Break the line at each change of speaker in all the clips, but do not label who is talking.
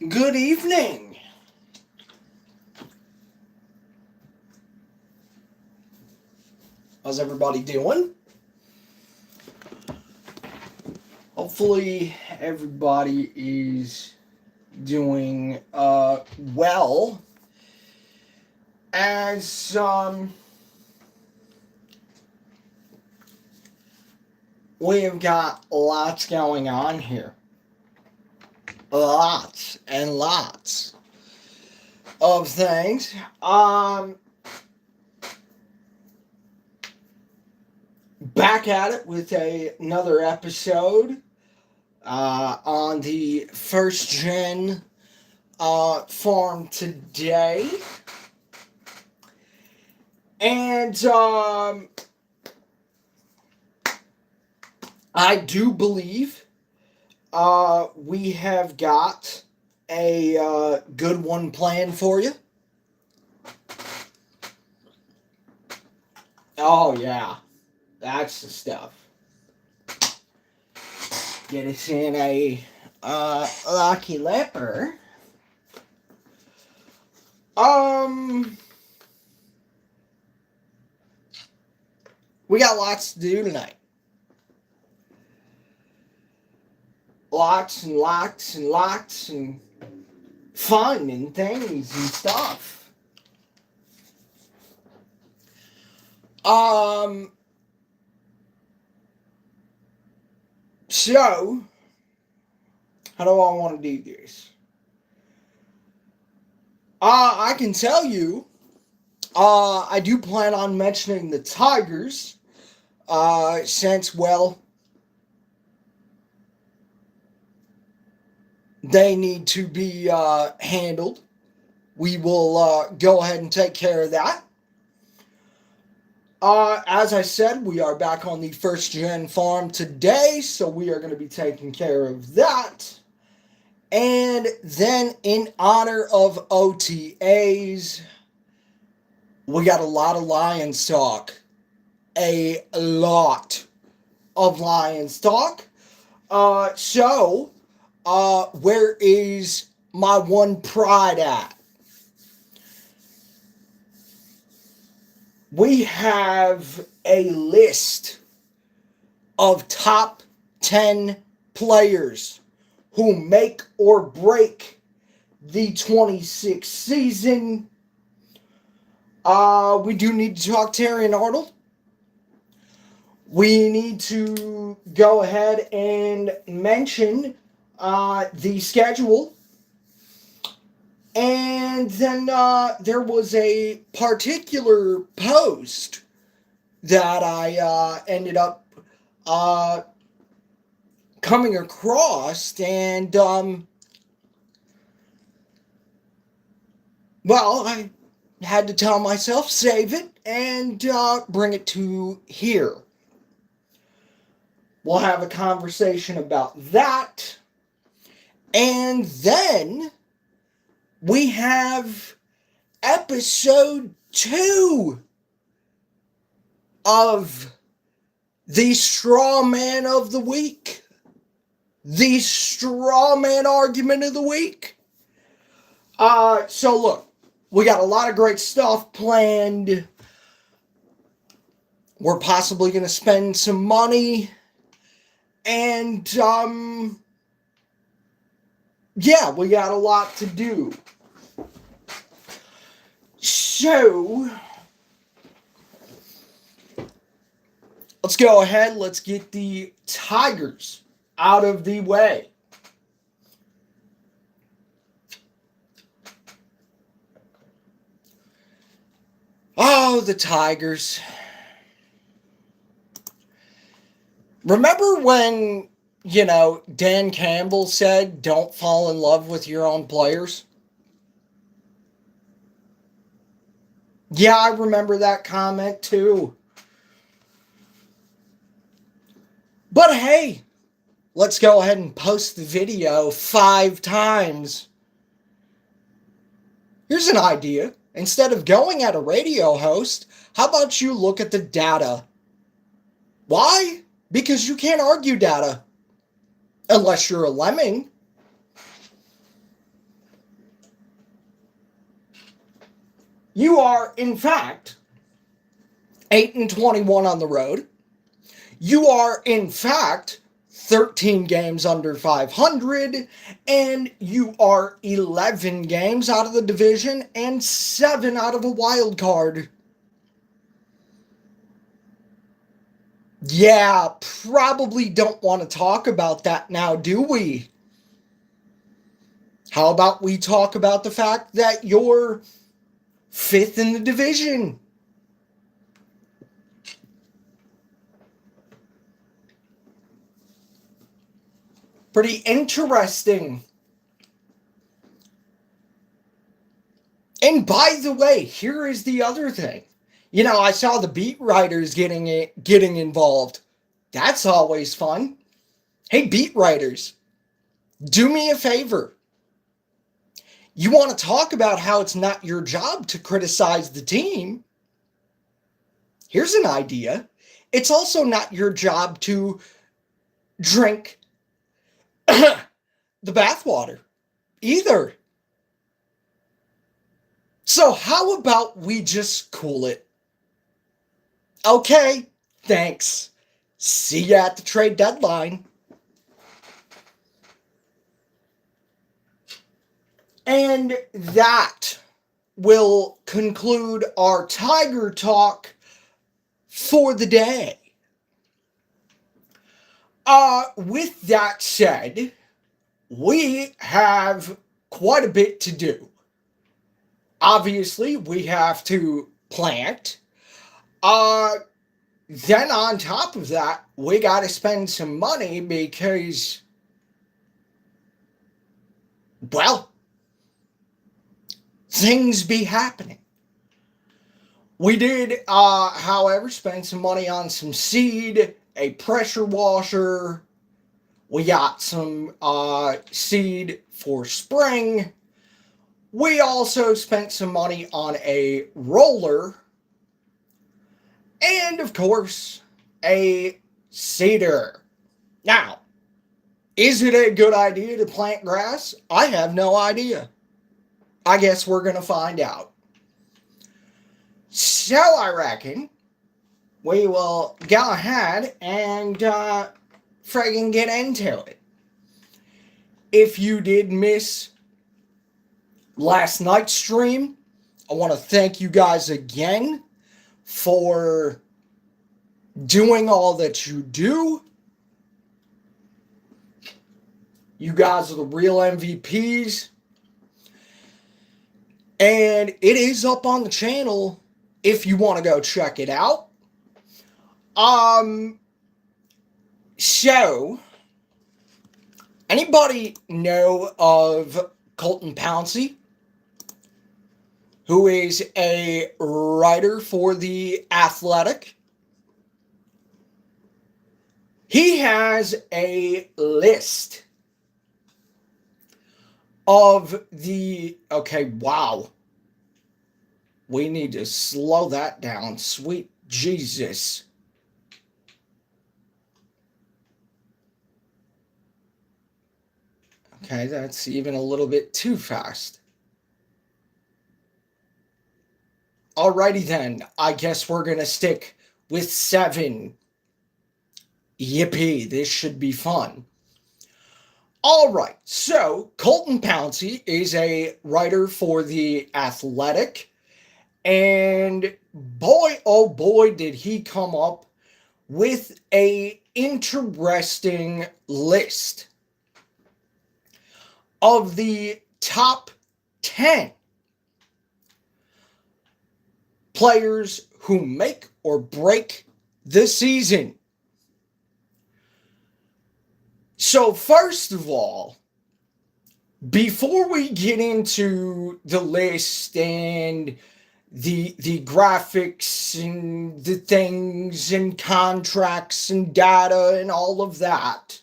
Good evening. How's everybody doing? Hopefully everybody is doing well. As we have got lots going on here. Lots and lots of things. Back at it with another episode on the first gen farm today. And I do believe we have got a good one planned for you. Oh, yeah. That's the stuff. Get us in a lucky leper. We got lots to do tonight. Lots and lots and lots and fun and things and stuff. So, how do I want to do this? I can tell you, I do plan on mentioning the Tigers, since, well, they need to be handled. We will go ahead and take care of that. As I said, we are back on the first gen farm today, so we are going to be taking care of that. And then in honor of OTAs, we got a lot of Lions talk. A lot of Lions talk. So, where is my one pride at? We have a list of top 10 players who make or break the 26th season. We do need to talk Terry and Arnold. We need to go ahead and mention the schedule. And then there was a particular post that I ended up coming across, and well, I had to tell myself, save it and bring it to here. We'll have a conversation about that, and then we have episode 2 of the Straw Man of the Week. The Straw Man Argument of the Week. So look, we got a lot of great stuff planned. We're possibly going to spend some money. And, yeah, we got a lot to do. So, let's go ahead. Let's get the Tigers out of the way. Oh, the Tigers. Remember when, Dan Campbell said, don't fall in love with your own players? Yeah, I remember that comment too. But hey, let's go ahead and post the video 5 times. Here's an idea. Instead of going at a radio host, how about you look at the data? Why? Because you can't argue data. Unless you're a lemming. You are, in fact, 8-21 on the road. You are, in fact, 13 games under 500, and you are 11 games out of the division and 7 out of a wild card. Yeah, probably don't want to talk about that now, do we? How about we talk about the fact that you're 5th in the division? Pretty interesting. And by the way, here is the other thing. I saw the beat writers getting involved. That's always fun. Hey, beat writers, do me a favor. You want to talk about how it's not your job to criticize the team? Here's an idea. It's also not your job to drink the bathwater either. So how about we just cool it? Okay, thanks. See ya at the trade deadline. And that will conclude our Tiger Talk for the day. With that said, we have quite a bit to do. Obviously, we have to plant. Then on top of that, we got to spend some money because, well, things be happening. We did, however, spend some money on some seed, a pressure washer. We got some seed for spring. We also spent some money on a roller. And, of course, a seeder. Now, is it a good idea to plant grass? I have no idea. I guess we're going to find out. So I reckon we will go ahead and friggin' get into it. If you did miss last night's stream, I want to thank you guys again for doing all that you do. You guys are the real MVPs. And it is up on the channel if you want to go check it out. So, anybody know of Colton Pouncey, who is a writer for The Athletic? He has a list of the... Okay, wow. We need to slow that down. Sweet Jesus. Okay, that's even a little bit too fast. Alrighty then. I guess we're going to stick with 7. Yippee, this should be fun. Alright, so Colton Pouncey is a writer for The Athletic. And boy, oh boy, did he come up with a interesting list of the top 10 players who make or break the season. So first of all, before we get into the list and the graphics and the things and contracts and data and all of that,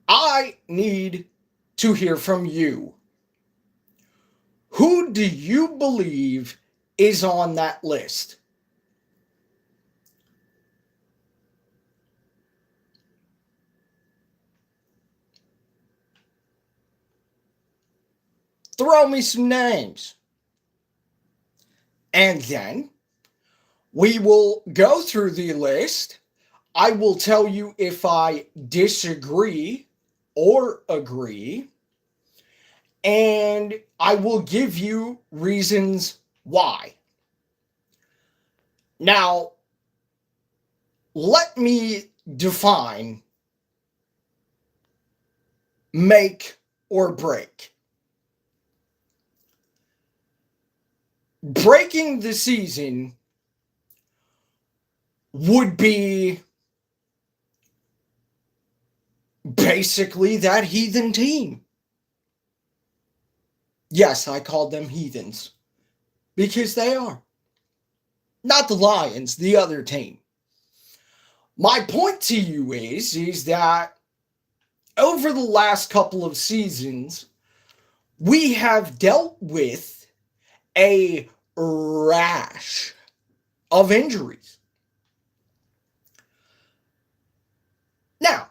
I need to hear from you. Who do you believe is on that list? Throw me some names. And then we will go through the list. I will tell you if I disagree or agree. And I will give you reasons why. Now, let me define make or break. Breaking the season would be basically that heathen team. Yes, I called them heathens because they are. Not the Lions, the other team. My point to you is that over the last couple of seasons, we have dealt with a rash of injuries. Now,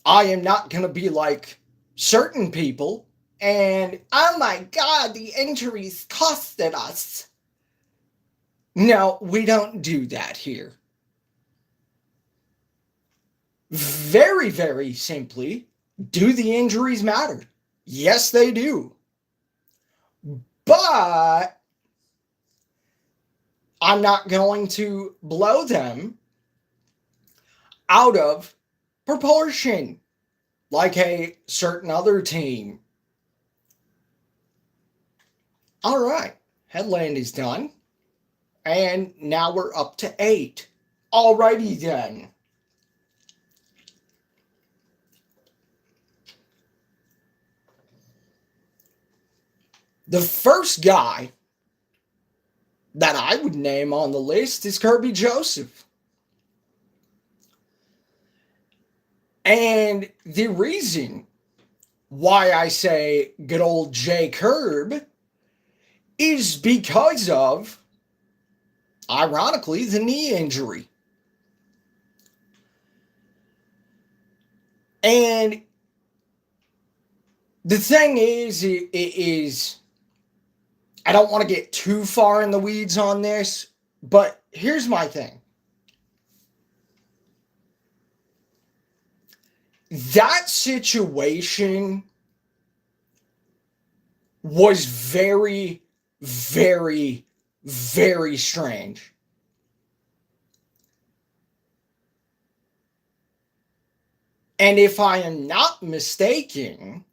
I am not going to be like certain people and, oh my God, the injuries costed us. No, we don't do that here. Very, very simply, do the injuries matter? Yes, they do. But I'm not going to blow them out of proportion like a certain other team. All right, Headland is done. And now we're up to 8. Alrighty then. The first guy that I would name on the list is Kirby Joseph. And the reason why I say good old J. Curb is because of, ironically, the knee injury. And the thing is, I don't want to get too far in the weeds on this, but here's my thing. That situation was very, very, very strange. And if I am not mistaken,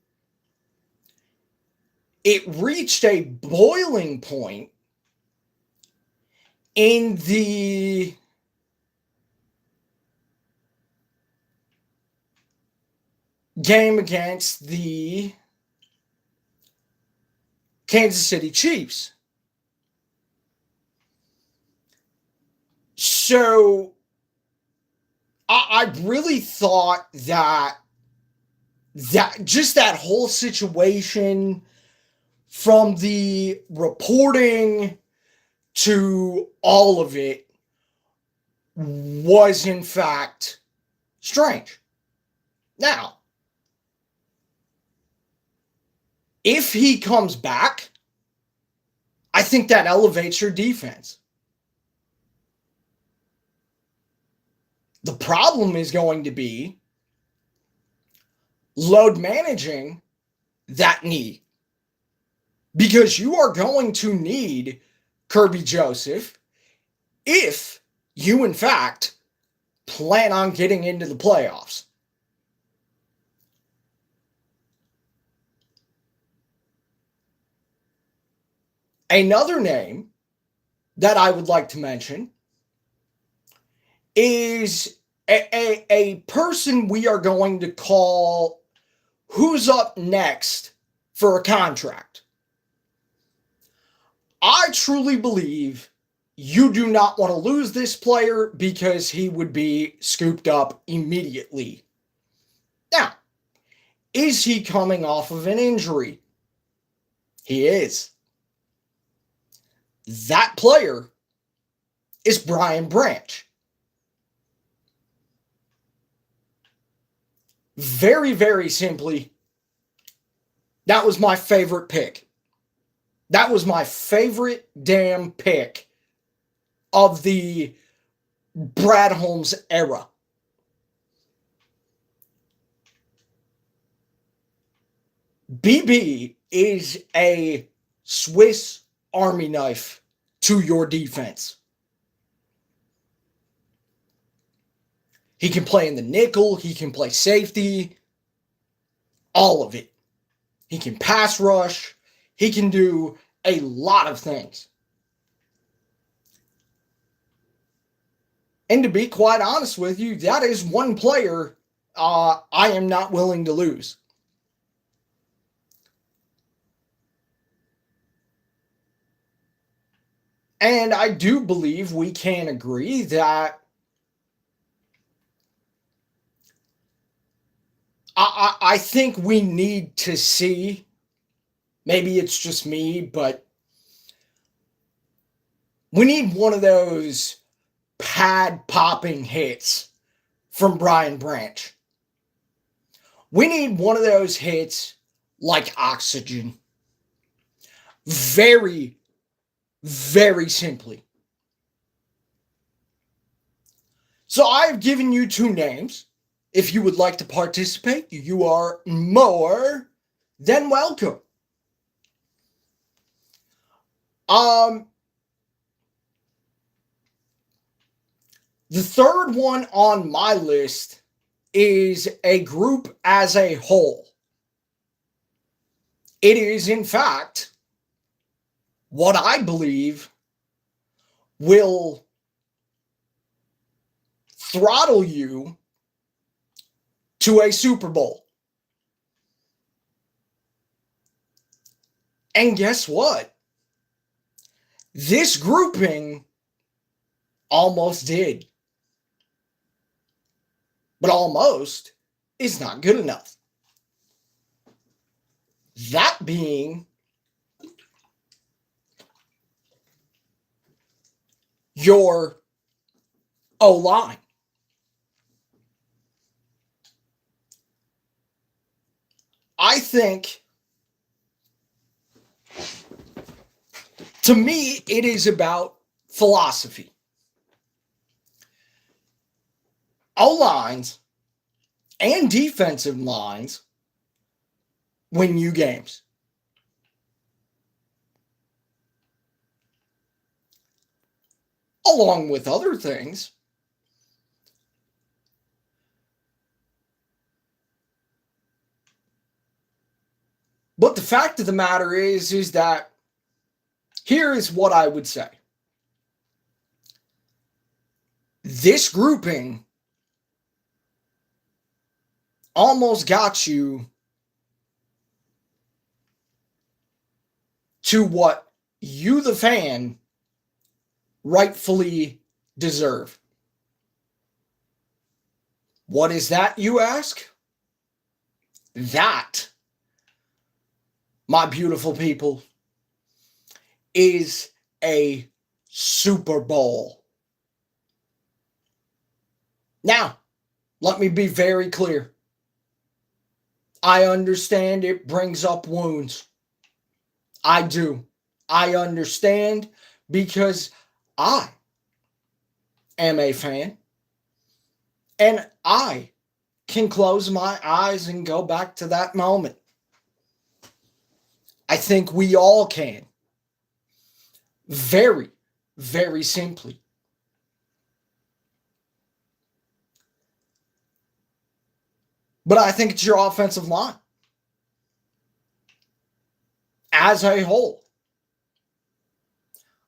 it reached a boiling point in the game against the Kansas City Chiefs. So I really thought that just that whole situation, from the reporting to all of it, was in fact strange. Now, if he comes back, I think that elevates your defense. The problem is going to be load managing that knee, because you are going to need Kirby Joseph if you, in fact, plan on getting into the playoffs. Another name that I would like to mention is a person we are going to call who's up next for a contract. I truly believe you do not want to lose this player because he would be scooped up immediately. Now, is he coming off of an injury? He is. That player is Brian Branch. Very, very simply, That was my favorite pick. That was my favorite damn pick of the Brad Holmes era. BB is a Swiss Army knife to your defense. He can play in the nickel, he can play safety, all of it. He can pass rush, he can do a lot of things. And to be quite honest with you, that is one player I am not willing to lose. And I do believe we can agree that I think we need to see, maybe it's just me, but we need one of those pad popping hits from Brian Branch. We need one of those hits like oxygen. Very, very simply. So I've given you two names. If you would like to participate, you are more than welcome. The third one on my list is a group as a whole. It is, in fact, what I believe will throttle you to a Super Bowl. And guess what? This grouping almost did. But almost is not good enough. That being your O-line. I think, to me, it is about philosophy. O-lines and defensive lines win you games. Along with other things. But the fact of the matter is that here is what I would say. This grouping almost got you to what you, the fan, rightfully deserve. What is that, you ask? That, my beautiful people, is a Super Bowl. Now, let me be very clear. I understand it brings up wounds. I do. I understand because I am a fan. And I can close my eyes and go back to that moment. I think we all can. Very, very simply. But I think it's your offensive line as a whole.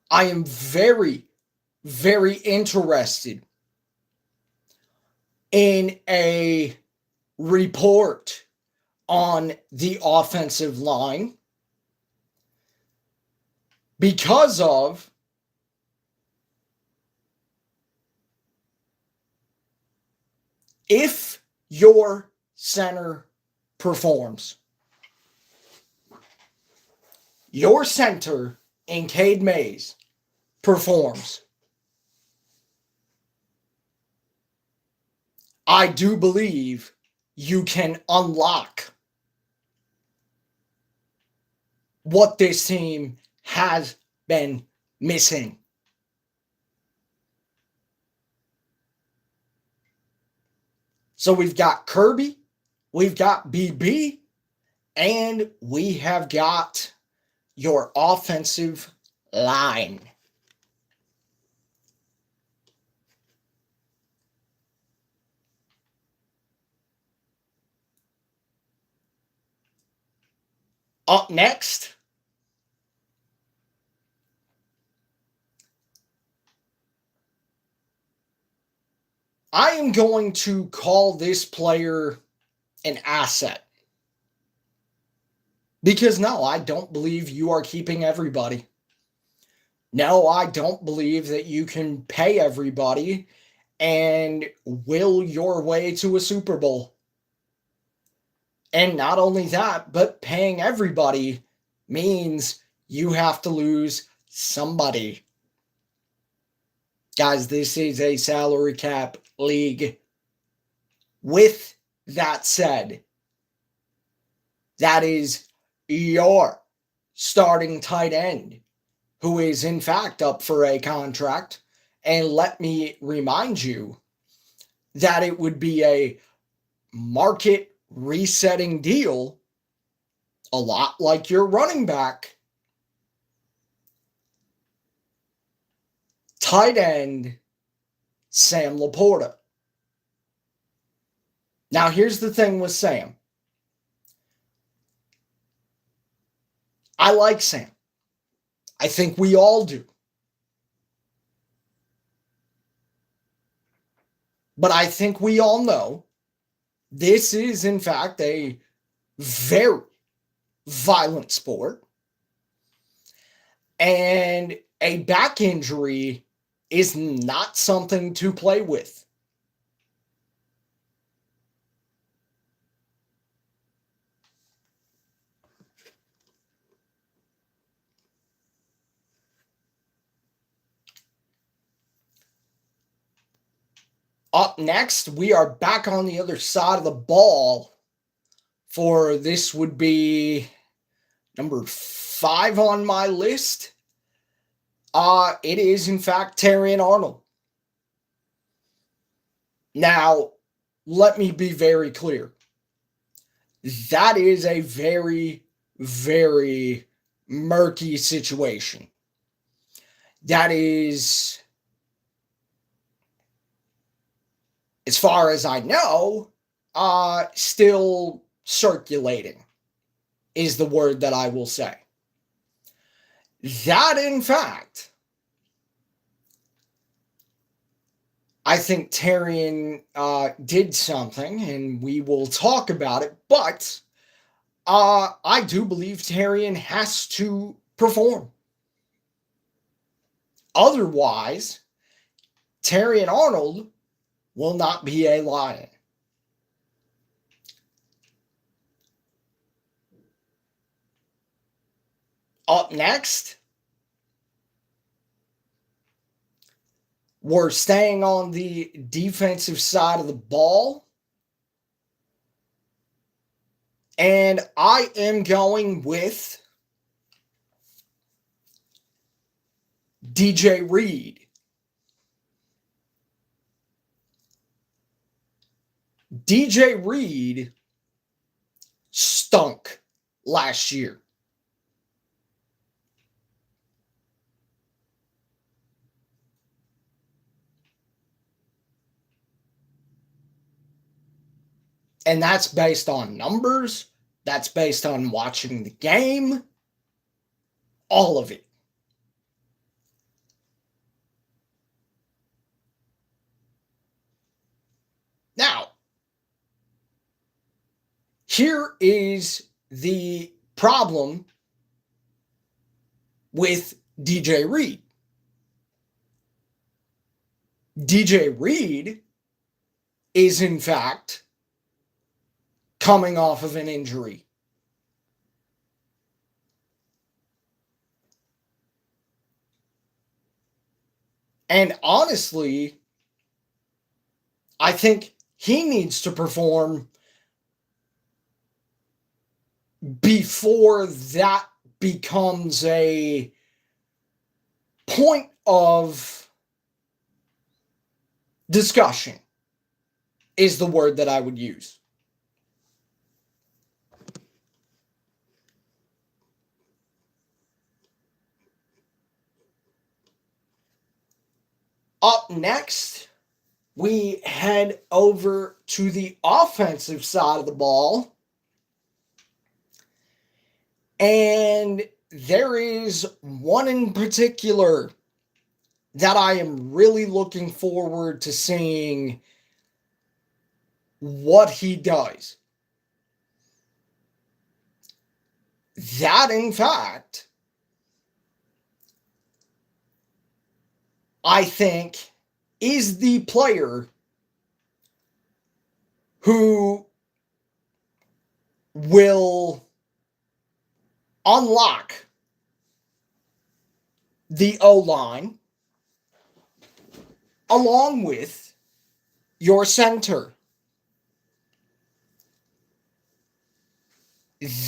I am very, very interested in a report on the offensive line because of if your center performs. Your center in Cade Mays performs. I do believe you can unlock what this team has been missing. So we've got Kirby, we've got BB, and we have got your offensive line. Up next, I am going to call this player an asset. Because no, I don't believe you are keeping everybody. No, I don't believe that you can pay everybody and will your way to a Super Bowl. And not only that, but paying everybody means you have to lose somebody. Guys, this is a salary cap league. With that said, that is your starting tight end, who is in fact up for a contract. And let me remind you that it would be a market resetting deal, a lot like your running back. Tight end, Sam Laporta. Now, here's the thing with Sam. I like Sam. I think we all do. But I think we all know this is, in fact, a very violent sport. And a back injury is not something to play with. Up next, we are back on the other side of the ball for this would be number 5 on my list. It is, in fact, Terrion Arnold. Now, let me be very clear. That is a very, very murky situation. That is, as far as I know, still circulating is the word that I will say. That, in fact, I think Terrion did something, and we will talk about it, but I do believe Terrion has to perform. Otherwise, Terrion Arnold will not be a Lion. Up next, we're staying on the defensive side of the ball. And I am going with DJ Reed. DJ Reed stunk last year. And that's based on numbers. That's based on watching the game. All of it. Now, here is the problem with DJ Reed. DJ Reed is, in fact, coming off of an injury. And honestly, I think he needs to perform before that becomes a point of discussion, is the word that I would use. Up next, we head over to the offensive side of the ball. And there is one in particular that I am really looking forward to seeing what he does. That, in fact, I think, is the player who will unlock the O-line along with your center.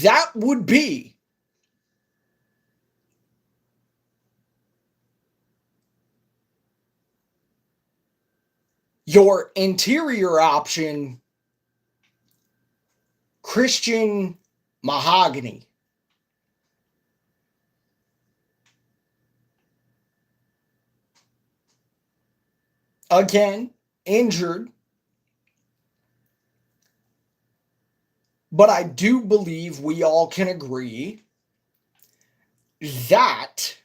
That would be your interior option, Christian Mahogany. Again, injured. But I do believe we all can agree that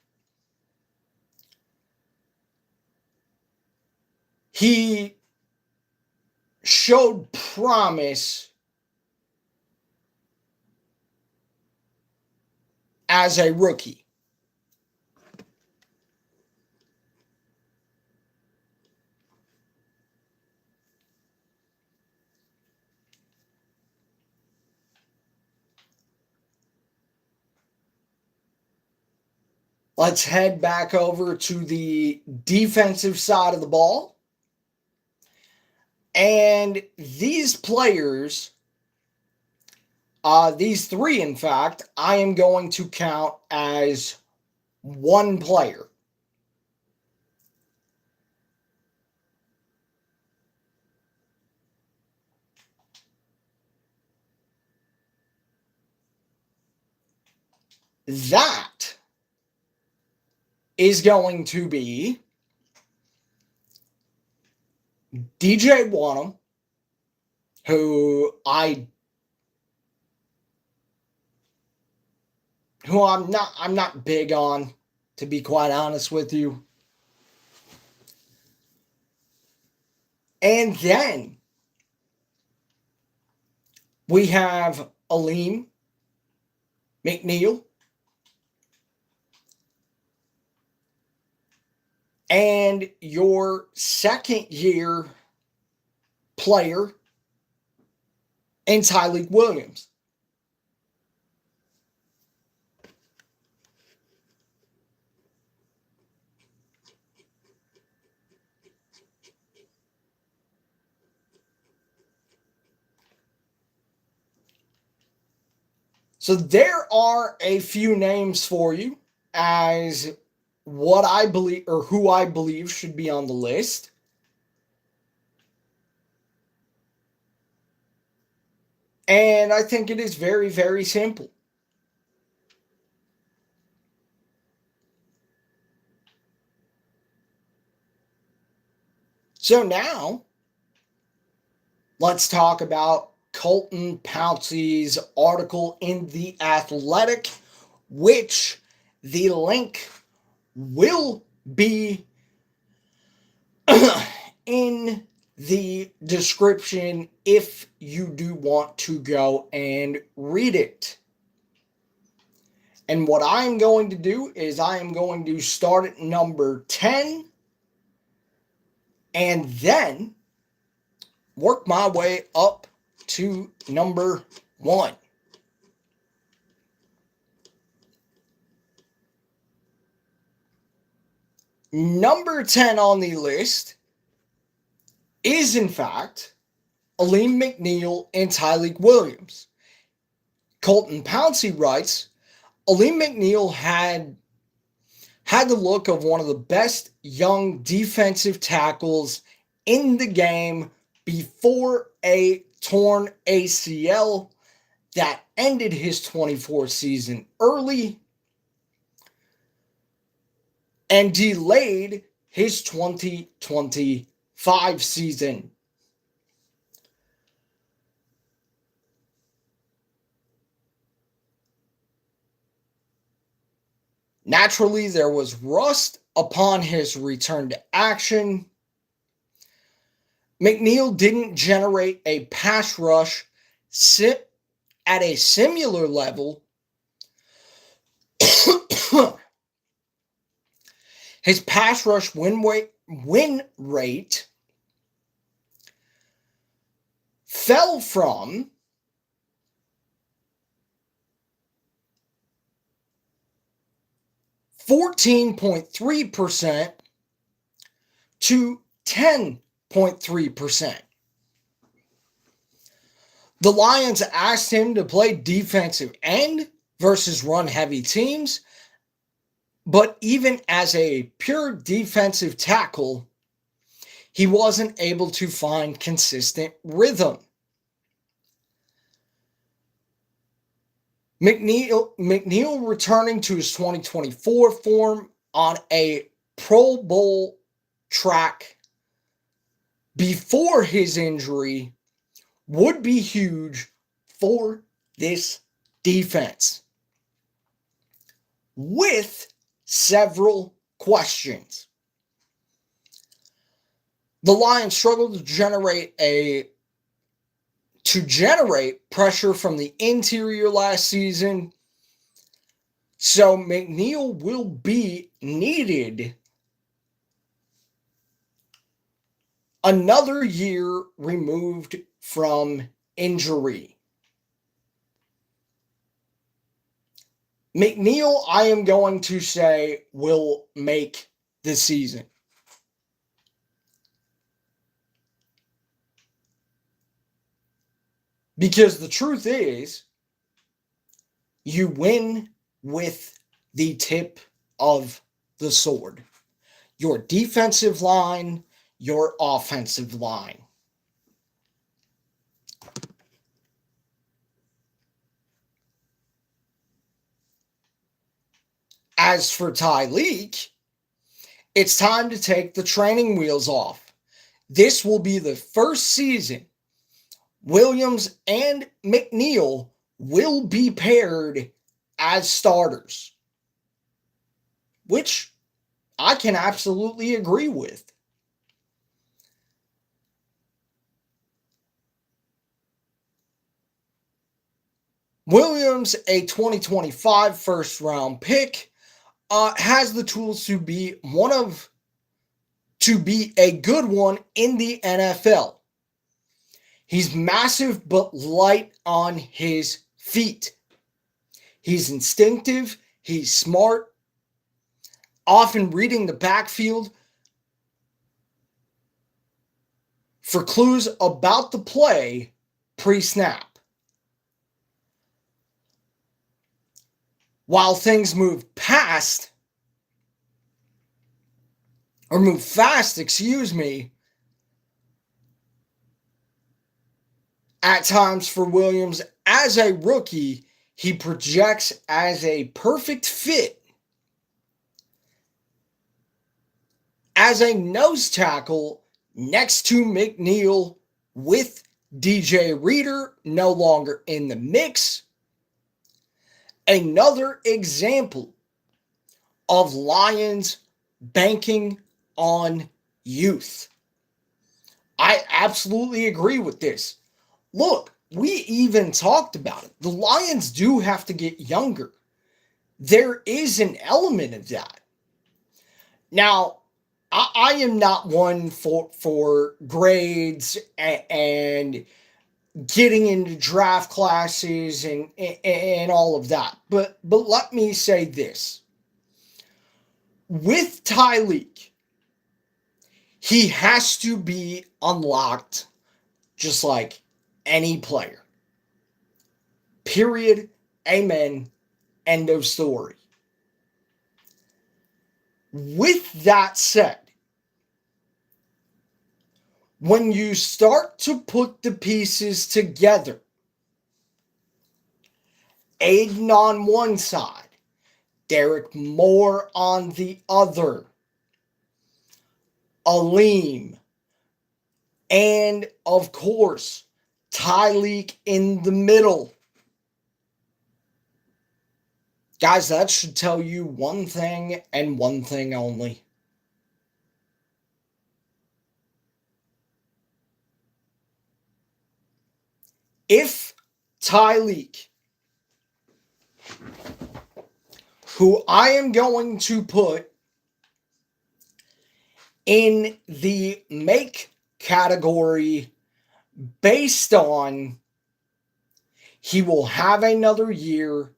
he showed promise as a rookie. Let's head back over to the defensive side of the ball. And these players, these three, in fact, I am going to count as one player. That is going to be DJ Wanham, who I'm not big on, to be quite honest with you. And then we have Alim McNeil and your second year player in Tyleik Williams. So there are a few names for you as what I believe, or who I believe should be on the list. And I think it is very, very simple. So now, let's talk about Colton Pouncey's article in The Athletic, which the link will be in the description if you do want to go and read it. And what I'm going to do is I am going to start at number 10 and then work my way up to number 1. Number 10 on the list is, in fact, Alim McNeil and Tyleik Williams. Colton Pouncey writes, Aleem McNeil had the look of one of the best young defensive tackles in the game before a torn ACL that ended his 24 season early and delayed his 2025 season. Naturally, there was rust upon his return to action. McNeil didn't generate a pass rush sit at a similar level. His pass rush win rate fell from 14.3% to 10.3%. The Lions asked him to play defensive end versus run-heavy teams, but even as a pure defensive tackle, he wasn't able to find consistent rhythm. McNeil returning to his 2024 form on a Pro Bowl track before his injury would be huge for this defense, with several questions. The Lions struggled to generate pressure from the interior last season, so McNeil will be needed another year removed from injury. McNeil, I am going to say, will make the season. Because the truth is, you win with the tip of the sword. Your defensive line, your offensive line. As for Tyleek, it's time to take the training wheels off. This will be the first season Williams and McNeil will be paired as starters, which I can absolutely agree with. Williams, a 2025 first-round pick, has the tools to be a good one in the NFL. He's massive but light on his feet. He's instinctive, he's smart, often reading the backfield for clues about the play pre-snap. While things move fast, at times for Williams as a rookie, he projects as a perfect fit as a nose tackle next to McNeil, with DJ Reader no longer in the mix. Another example of Lions banking on youth. I absolutely agree with this. Look, we even talked about it. The Lions do have to get younger. There is an element of that. Now, I am not one for grades and getting into draft classes and all of that. But let me say this. With Tyleek, he has to be unlocked just like any player. Period. Amen. End of story. With that said, when you start to put the pieces together, Aiden on one side, Derek Moore on the other, Aleem, and of course, Tyleek in the middle. Guys, that should tell you one thing and one thing only. If Tyleek, who I am going to put in the make category based on he will have another year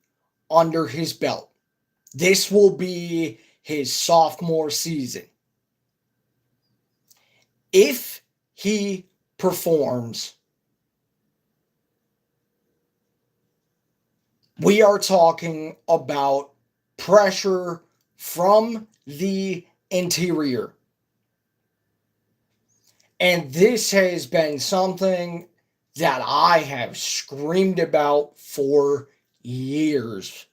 under his belt. This will be his sophomore season. If he performs, we are talking about pressure from the interior. And this has been something that I have screamed about for years.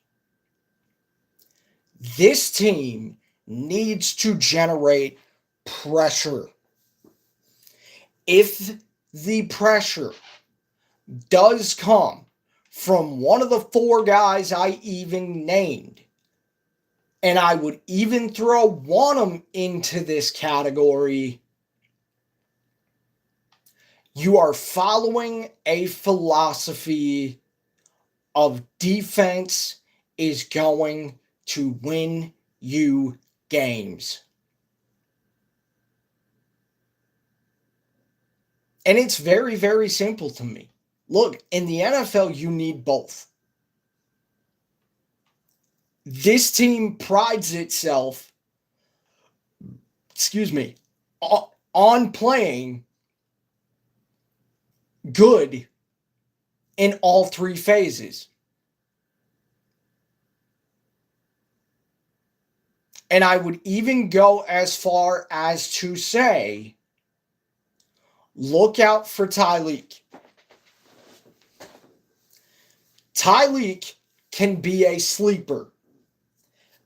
This team needs to generate pressure. If the pressure does come from one of the four guys I even named, and I would even throw Wanham into this category, you are following a philosophy of defense is going to win you games. And it's very, very simple to me. Look, in the NFL, you need both. This team prides itself, on playing good in all three phases. And I would even go as far as to say, look out for Tyleek. Tyleek can be a sleeper.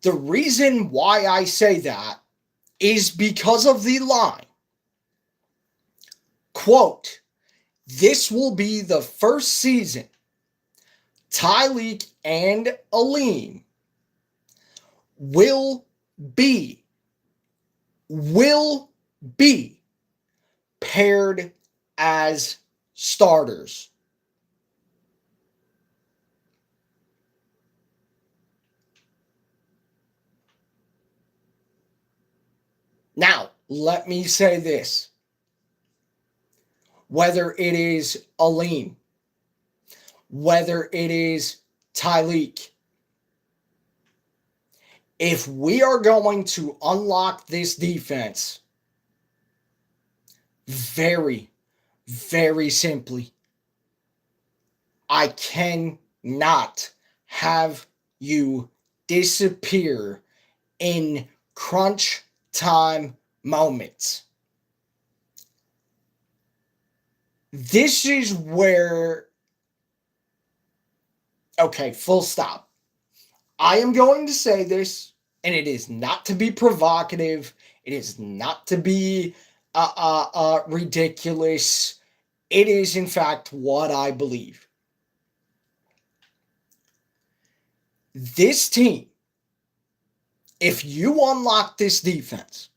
The reason why I say that is because of the line. Quote, this will be the first season Tyleek and Aleem will be paired as starters. Now, let me say this. Whether it is Aleem, whether it is Tyleek, if we are going to unlock this defense, very, very simply, I cannot have you disappear in crunch time moments. This is where, okay, full stop. I am going to say this, and it is not to be provocative. It is not to be ridiculous. It is, in fact, what I believe. This team, if you unlock this defense,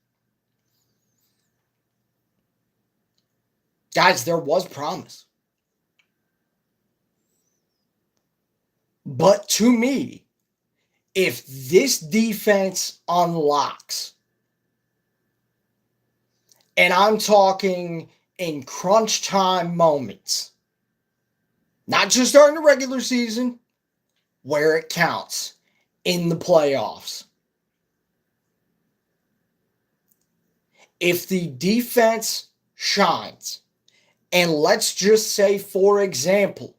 guys, there was promise. But to me, if this defense unlocks, and I'm talking in crunch time moments, not just during the regular season, where it counts, in the playoffs. If the defense shines, and let's just say, for example,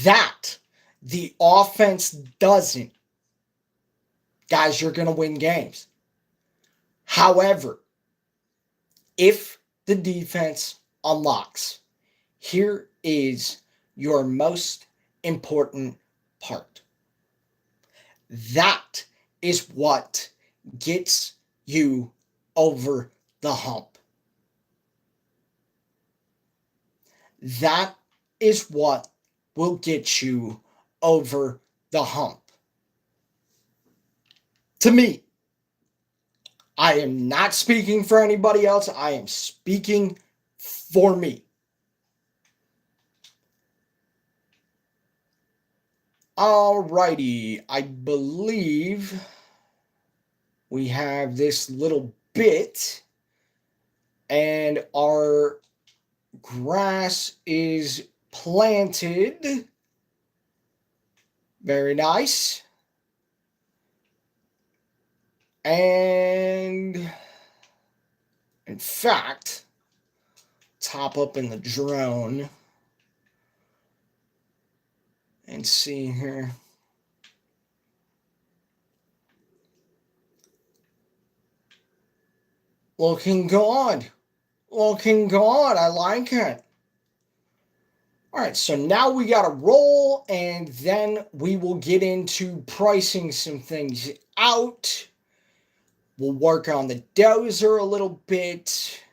that the offense doesn't, guys, you're going to win games. However, if the defense unlocks, here is your most important part. That is what gets you over the hump. That is what will get you over the hump. To me, I am not speaking for anybody else. I am speaking for me. Alrighty, I believe we have this little bit, and our grass is planted. Very nice. And in fact, top up in the drone and see here. Looking good. Looking good. I like it. All right, so now we got to roll, and then we will get into pricing some things out. We'll work on the dozer a little bit,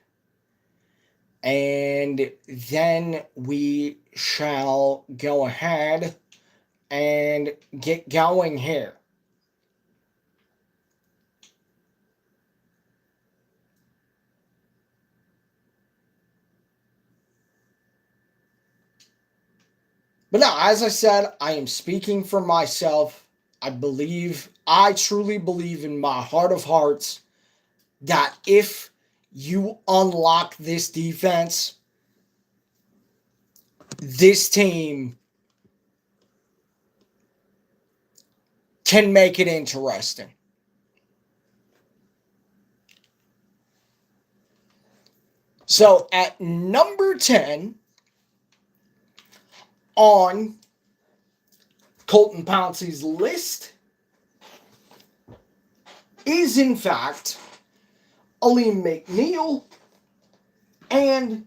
and then we shall go ahead and get going here. But no, as I said, I am speaking for myself. I truly believe in my heart of hearts that if you unlock this defense, this team can make it interesting. So at number 10 on Colton Pouncey's list is in fact Aleem McNeil and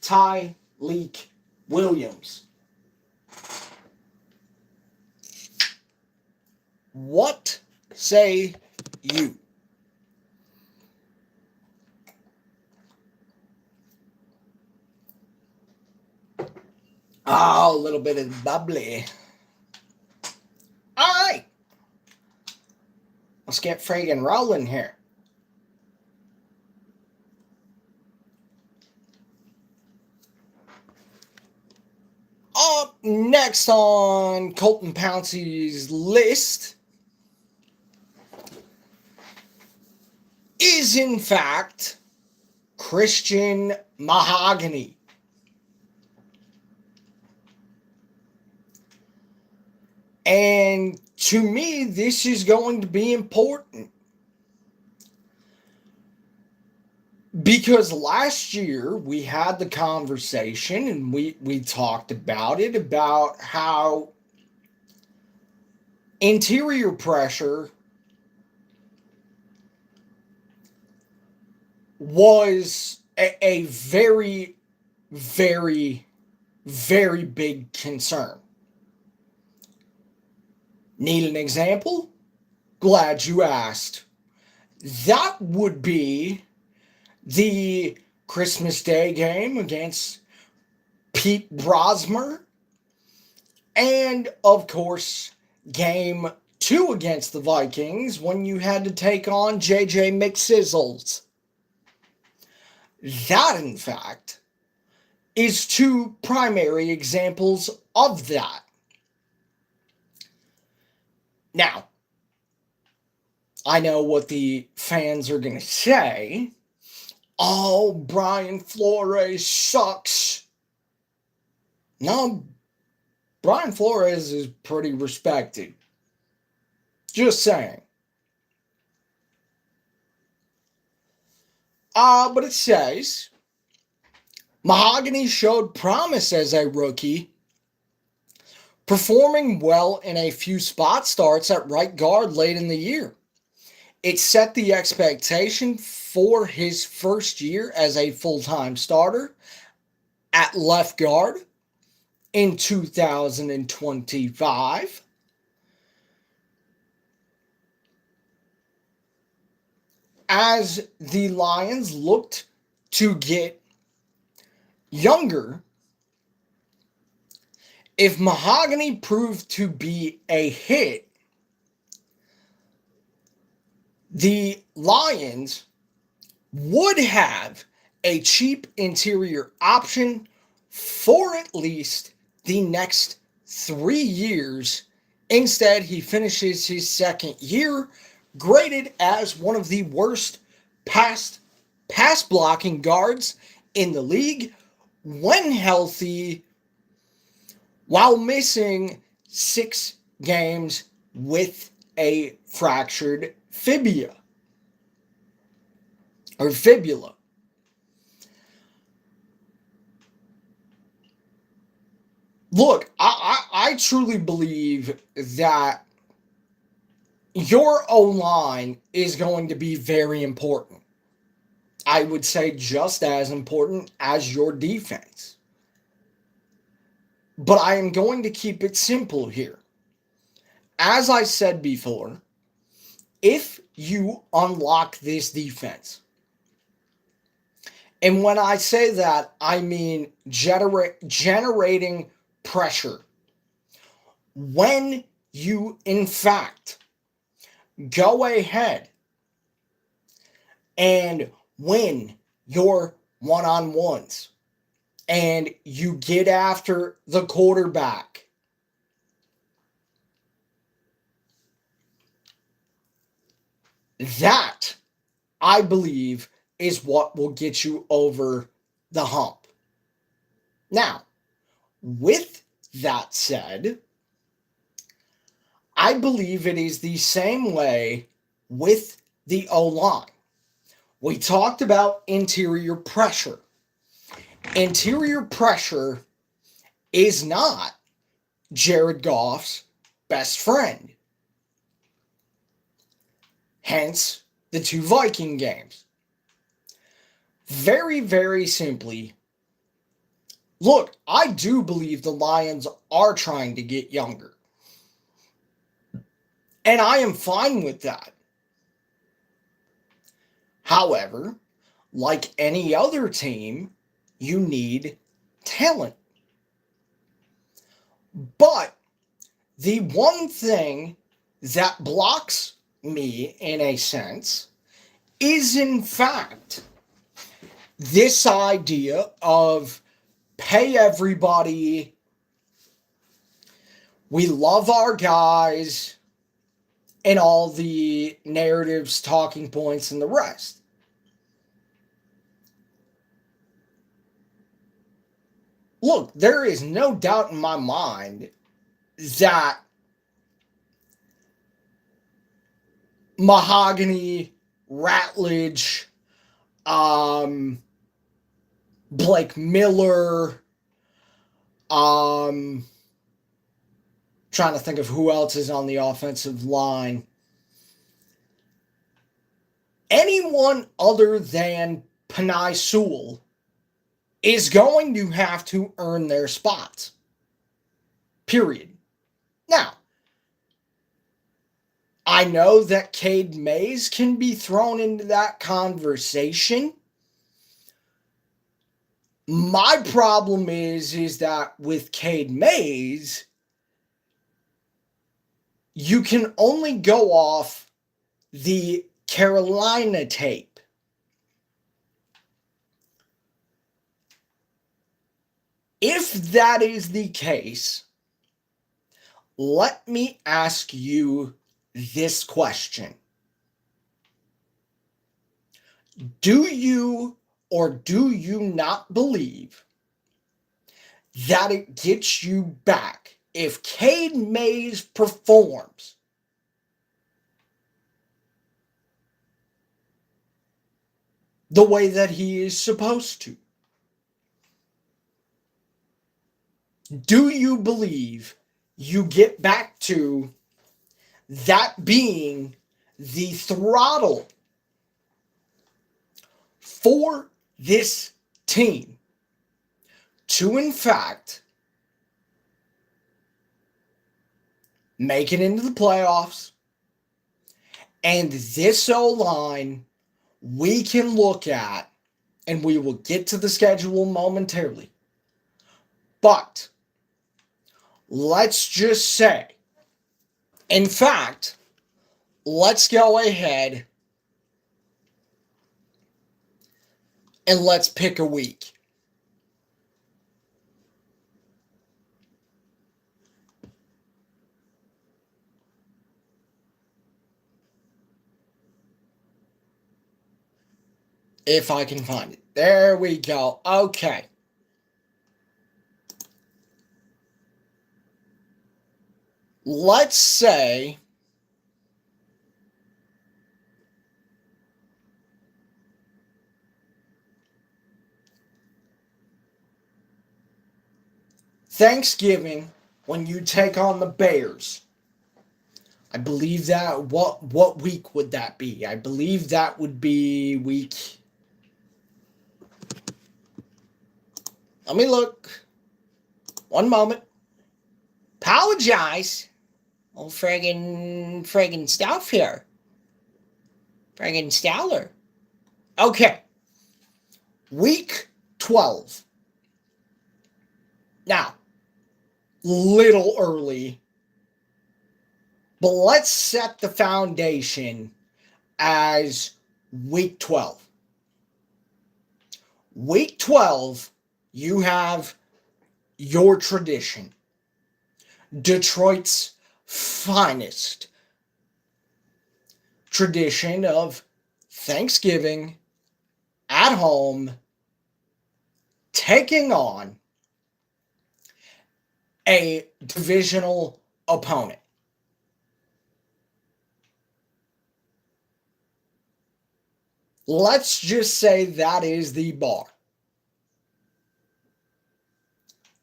Tyleek Williams. What say you? Oh, a little bit of bubbly. All right. Let's get friggin' rolling here. Up next on Colton Pouncey's list is, in fact, Christian Mahogany. And to me, this is going to be important. Because last year we had the conversation and we talked about it, about how interior pressure was a very, very, very big concern. Need an example? Glad you asked. That would be the Christmas Day game against Pete Brosmer, and of course, game 2 against the Vikings when you had to take on JJ McSizzles. That, in fact, is 2 primary examples of that. Now, I know what the fans are going to say. Oh, Brian Flores sucks. No, Brian Flores is pretty respected. Just saying. But it says, Mahogany showed promise as a rookie, performing well in a few spot starts at right guard late in the year. It set the expectation for his first year as a full-time starter at left guard in 2025. As the Lions looked to get younger, if Mahogany proved to be a hit, the Lions would have a cheap interior option for at least the next 3 years. Instead, he finishes his second year graded as one of the worst pass blocking guards in the league when healthy, while missing 6 games with a fractured fibula. Look, I truly believe that your O-line is going to be very important. I would say just as important as your defense. But I am going to keep it simple here. As I said before, if you unlock this defense, and when I say that, I mean generating pressure. When you, in fact, go ahead and win your one-on-ones and you get after the quarterback, that, I believe, is what will get you over the hump. Now, with that said, I believe it is the same way with the O-line. We talked about interior pressure. Interior pressure is not Jared Goff's best friend. Hence, the 2 Viking games. Very, very simply, look, I do believe the Lions are trying to get younger. And I am fine with that. However, like any other team, you need talent. But the one thing that blocks me, in a sense, is in fact this idea of pay everybody, we love our guys, and all the narratives, talking points, and the rest. Look, there is no doubt in my mind that Mahogany, Ratledge, Blake Miller, trying to think of who else is on the offensive line. Anyone other than Penei Sewell is going to have to earn their spots. Period. Now, I know that Cade Mays can be thrown into that conversation. My problem is that with Cade Mays, you can only go off the Carolina tape. If that is the case, let me ask you this question. Do you or do you not believe that it gets you back if Cade Mays performs the way that he is supposed to? Do you believe you get back to that being the throttle for this team to, in fact, make it into the playoffs. And this O-line we can look at, and we will get to the schedule momentarily. But let's just say, in fact, let's go ahead and let's pick a week. If I can find it. There we go. Okay. Let's say Thanksgiving when you take on the Bears. I believe that what week would that be? I believe that would be week. Let me look. One moment. Apologize. Oh, friggin' stuff here. Friggin' Stowler. Okay. Week 12. Now, little early, but let's set the foundation as week 12. Week 12, you have your tradition. Detroit's finest tradition of Thanksgiving at home, taking on a divisional opponent. Let's just say that is the bar.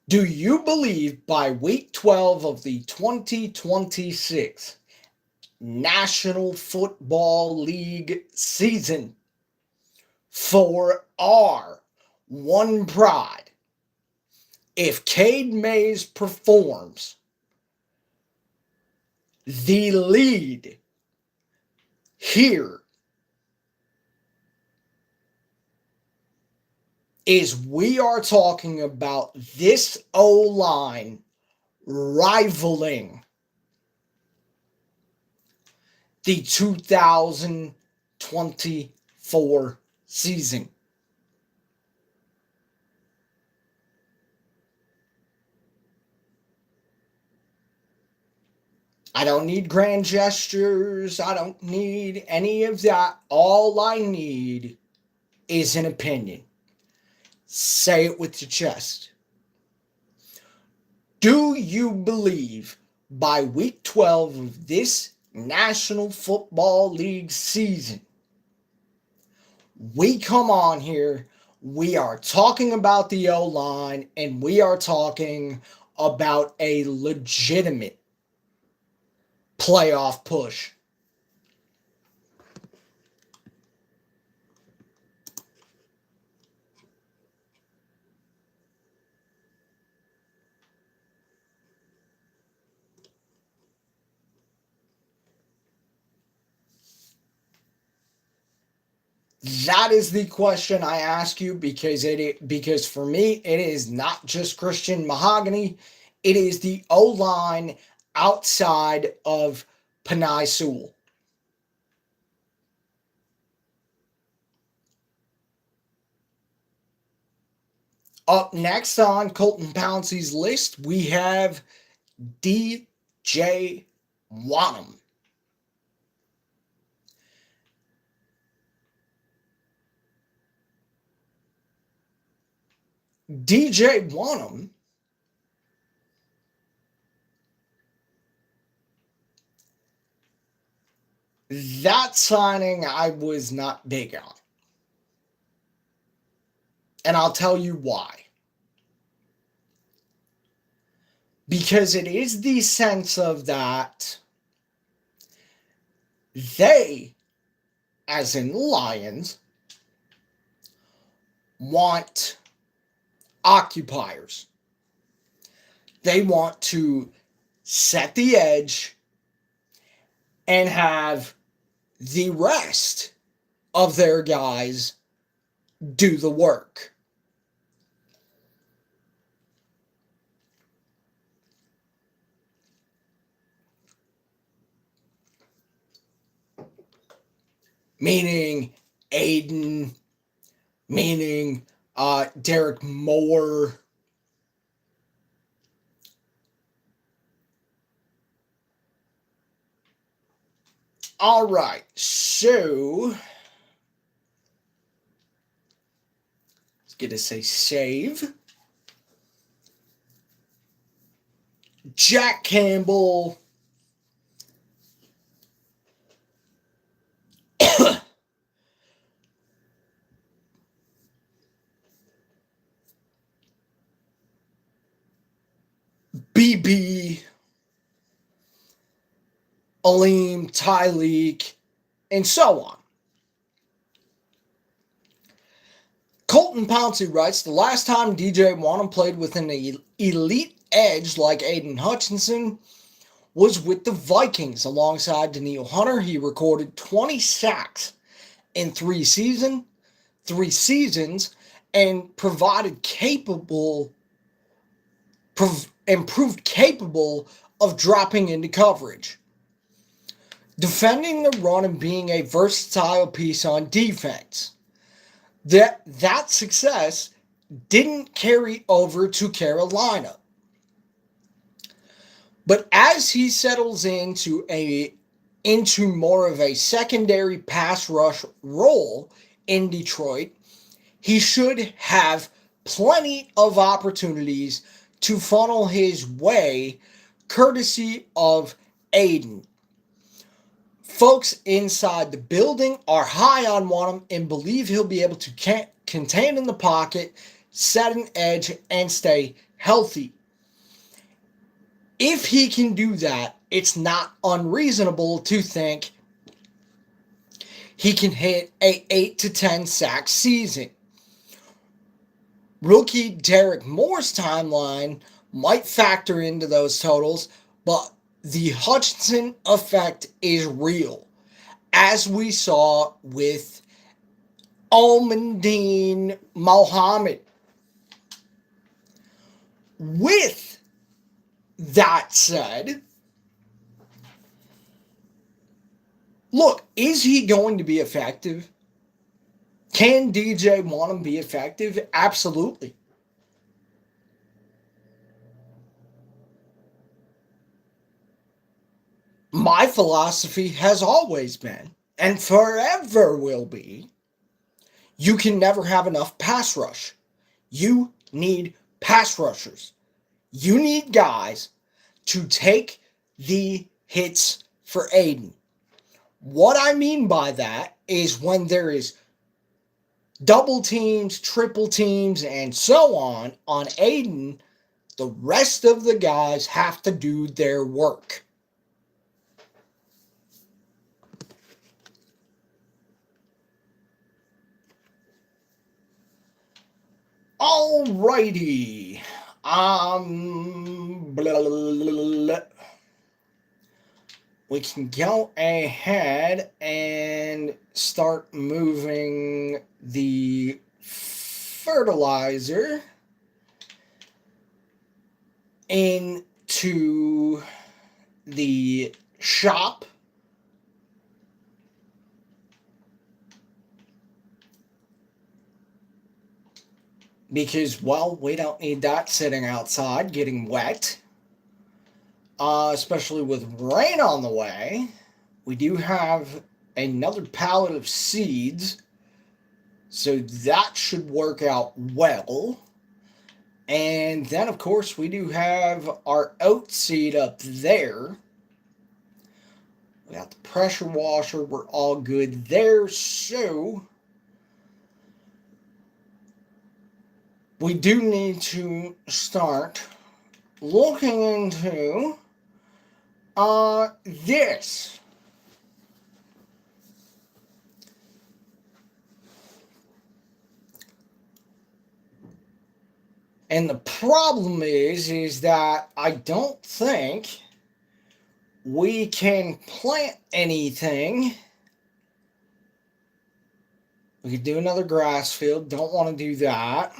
Do you believe by week 12 of the 2026 National Football League season for our one pride, if Cade Mays performs, the lead here is we are talking about this O-line rivaling the 2024 season. I don't need grand gestures. I don't need any of that. All I need is an opinion. Say it with your chest. Do you believe by week 12 of this National Football League season, we come on here, we are talking about the O-line, and we are talking about a legitimate playoff push? That is the question I ask you, because for me it is not just Christian Mahogany, it is the O-line outside of Penei Sewell. Up next on Colton Pouncey's list, we have DJ Wonnum. DJ Wonnum that signing I was not big on. And I'll tell you why. because it is the sense of that they, as in lions, want occupiers. They want to set the edge and have the rest of their guys do the work. Meaning Aiden, meaning Derek Moore. All right, so let's get to say save. Jack Campbell. BB, Aleem, Tyleek, and so on. Colton Pouncey writes, the last time DJ Wanham played with an elite edge like Aiden Hutchinson was with the Vikings alongside Danielle Hunter. He recorded 20 sacks in 3 seasons and proved capable of dropping into coverage, defending the run and being a versatile piece on defense. That success didn't carry over to Carolina. But as he settles into more of a secondary pass rush role in Detroit, he should have plenty of opportunities to funnel his way, courtesy of Aiden. Folks inside the building are high on Wanham and believe he'll be able to contain in the pocket, set an edge, and stay healthy. If he can do that, it's not unreasonable to think he can hit a 8 to 10 sack season. Rookie Derek Moore's timeline might factor into those totals, but the Hutchinson effect is real, as we saw with Almondine Mohammed. With that said, look, is he going to be effective? Can DJ Wanham be effective? Absolutely. My philosophy has always been, and forever will be, you can never have enough pass rush. You need pass rushers. You need guys to take the hits for Aiden. What I mean by that is when there is double teams, triple teams, and so on Aiden, the rest of the guys have to do their work. Alrighty. We can go ahead and start moving the fertilizer into the shop. Because, well, we don't need that sitting outside getting wet. Especially with rain on the way. We do have another pallet of seeds. So that should work out well. And then, of course, we do have our oat seed up there. We got the pressure washer. We're all good there. So we do need to start looking into this. And the problem is that I don't think we can plant anything. We could do another grass field. Don't want to do that.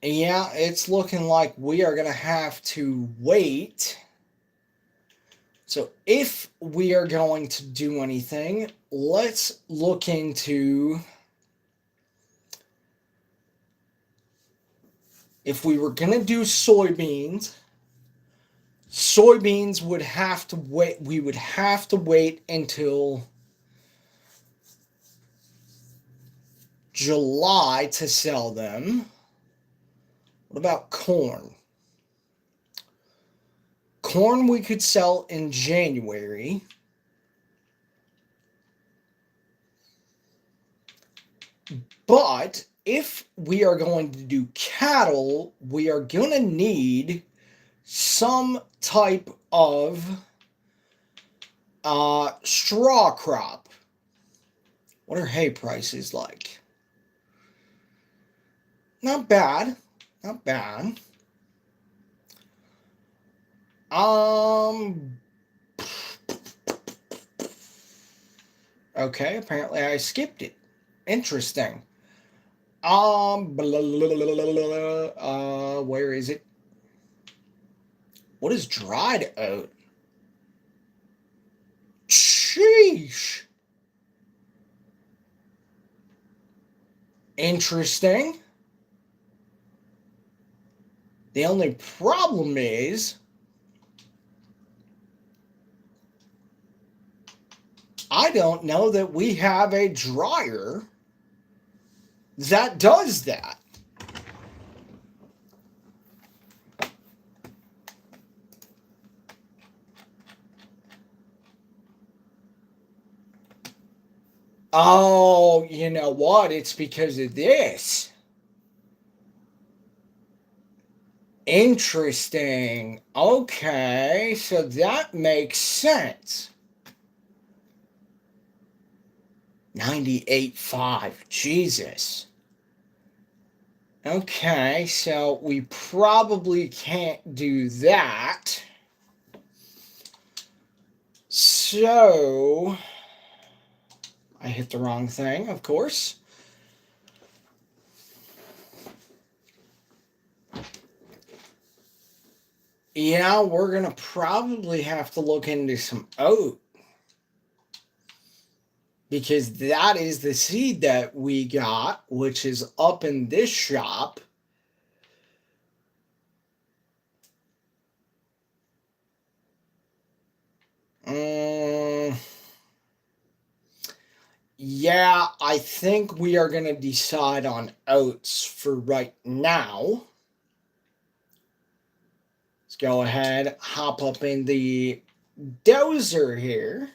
Yeah, it's looking like we are going to have to wait. So if we are going to do anything, let's look into if we were going to do soybeans would have to wait. We would have to wait until July to sell them. What about corn? Corn we could sell in January. But if we are going to do cattle, we are going to need some type of straw crop. What are hay prices like? Not bad. Not bad. Okay, apparently I skipped it. Interesting. Where is it? What is dried oat? Sheesh. Interesting. The only problem is I don't know that we have a dryer that does that. Oh, you know what? It's because of this. Interesting. Okay, so that makes sense. 98.5. Jesus. Okay, so we probably can't do that. So I hit the wrong thing, of course. Yeah, we're going to probably have to look into some oat. Because that is the seed that we got, which is up in this shop. Yeah, I think we are going to decide on oats for right now. Let's go ahead, hop up in the dozer here.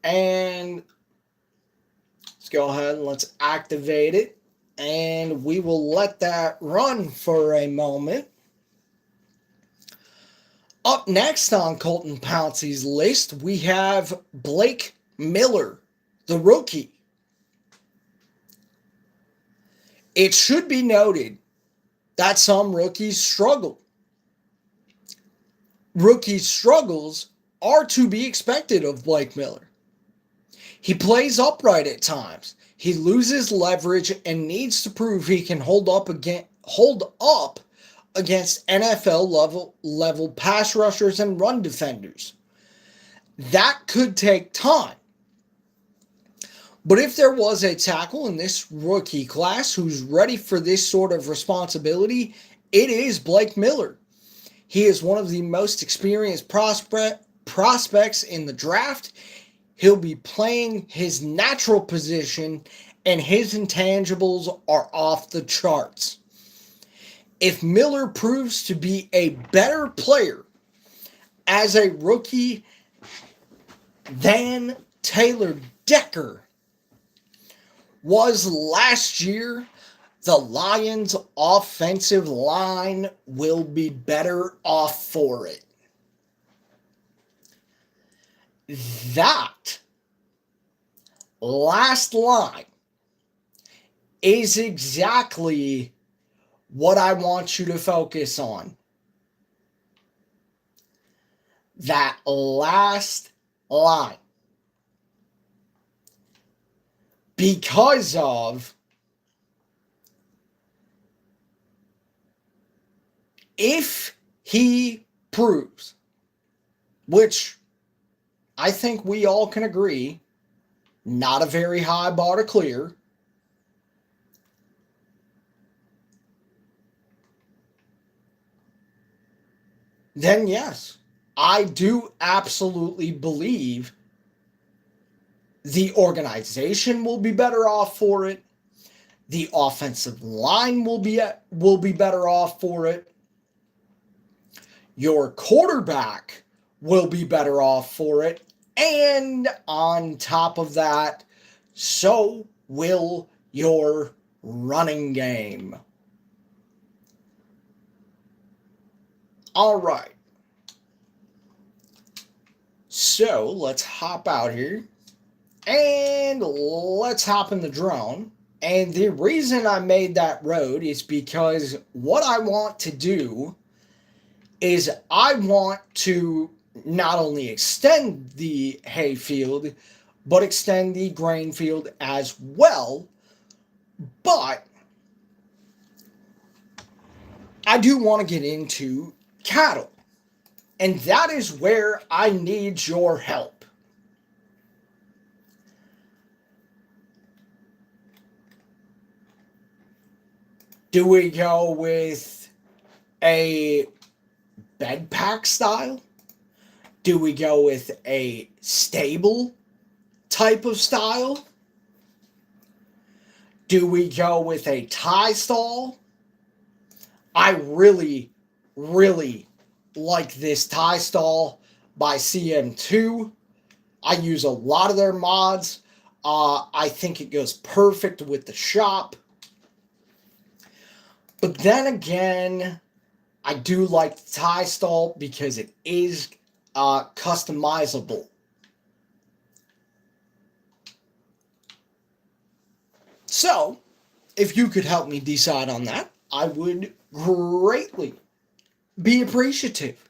And let's go ahead and let's activate it. And we will let that run for a moment. Up next on Colton Pouncey's list, we have Blake Miller, the rookie. It should be noted that some rookies struggle. Rookie struggles are to be expected of Blake Miller. He plays upright at times. He loses leverage and needs to prove he can hold up against NFL level pass rushers and run defenders. That could take time. But if there was a tackle in this rookie class who's ready for this sort of responsibility, it is Blake Miller. He is one of the most experienced prospects in the draft. He'll be playing his natural position, and his intangibles are off the charts. If Miller proves to be a better player as a rookie than Taylor Decker was last year, the Lions' offensive line will be better off for it. That last line is exactly what I want you to focus on. That last line. Because of if he proves, which I think we all can agree, not a very high bar to clear, then yes, I do absolutely believe the organization will be better off for it. The offensive line will be better off for it. Your quarterback will be better off for it. And on top of that, so will your running game. All right. So let's hop out here and let's hop in the drone. And the reason I made that road is because what I want to do is I want to not only extend the hayfield, but extend the grain field as well. But I do want to get into cattle. And that is where I need your help. Do we go with a bed pack style? Do we go with a stable type of style? Do we go with a tie stall? I really, really like this tie stall by CM2. I use a lot of their mods. I think it goes perfect with the shop. But then again, I do like the tie stall because it is customizable. So, if you could help me decide on that, I would greatly be appreciative.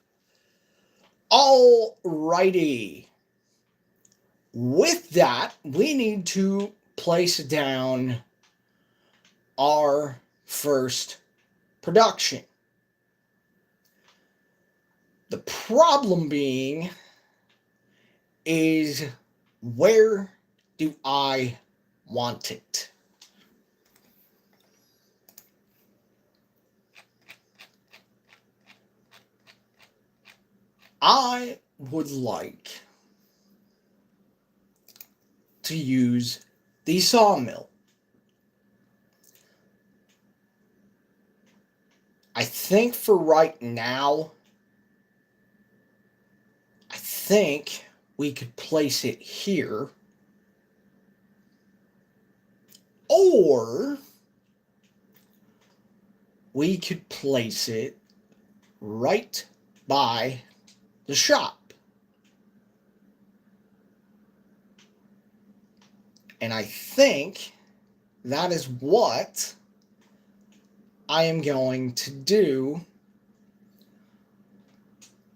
Alrighty. With that, we need to place down our first production. The problem being is, where do I want it? I would like to use the sawmill. I think for right now, I think we could place it here. Or we could place it right by the shop. And I think that is what I am going to do.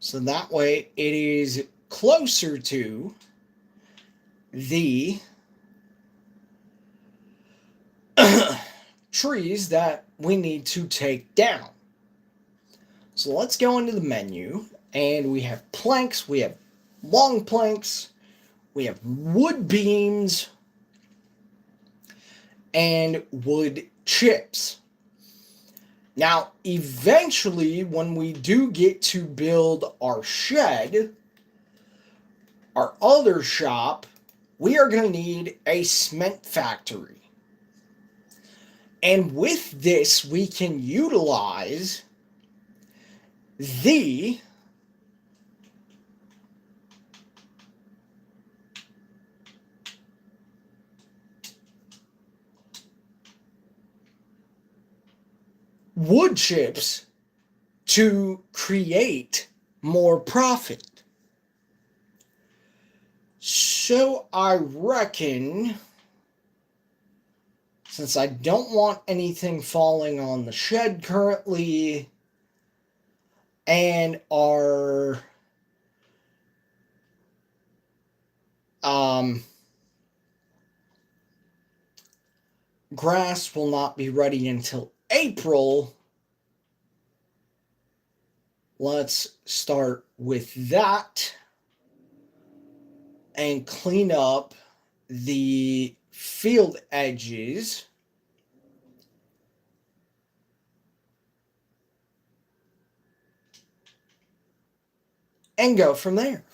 So that way it is closer to the trees that we need to take down. So let's go into the menu, and we have planks, we have long planks, we have wood beams, and wood chips. Now, eventually, when we do get to build our shed, our other shop, we are going to need a cement factory. And with this, we can utilize the wood chips to create more profit. So I reckon, since I don't want anything falling on the shed currently, and our grass will not be ready until April, let's start with that and clean up the field edges. And go from there.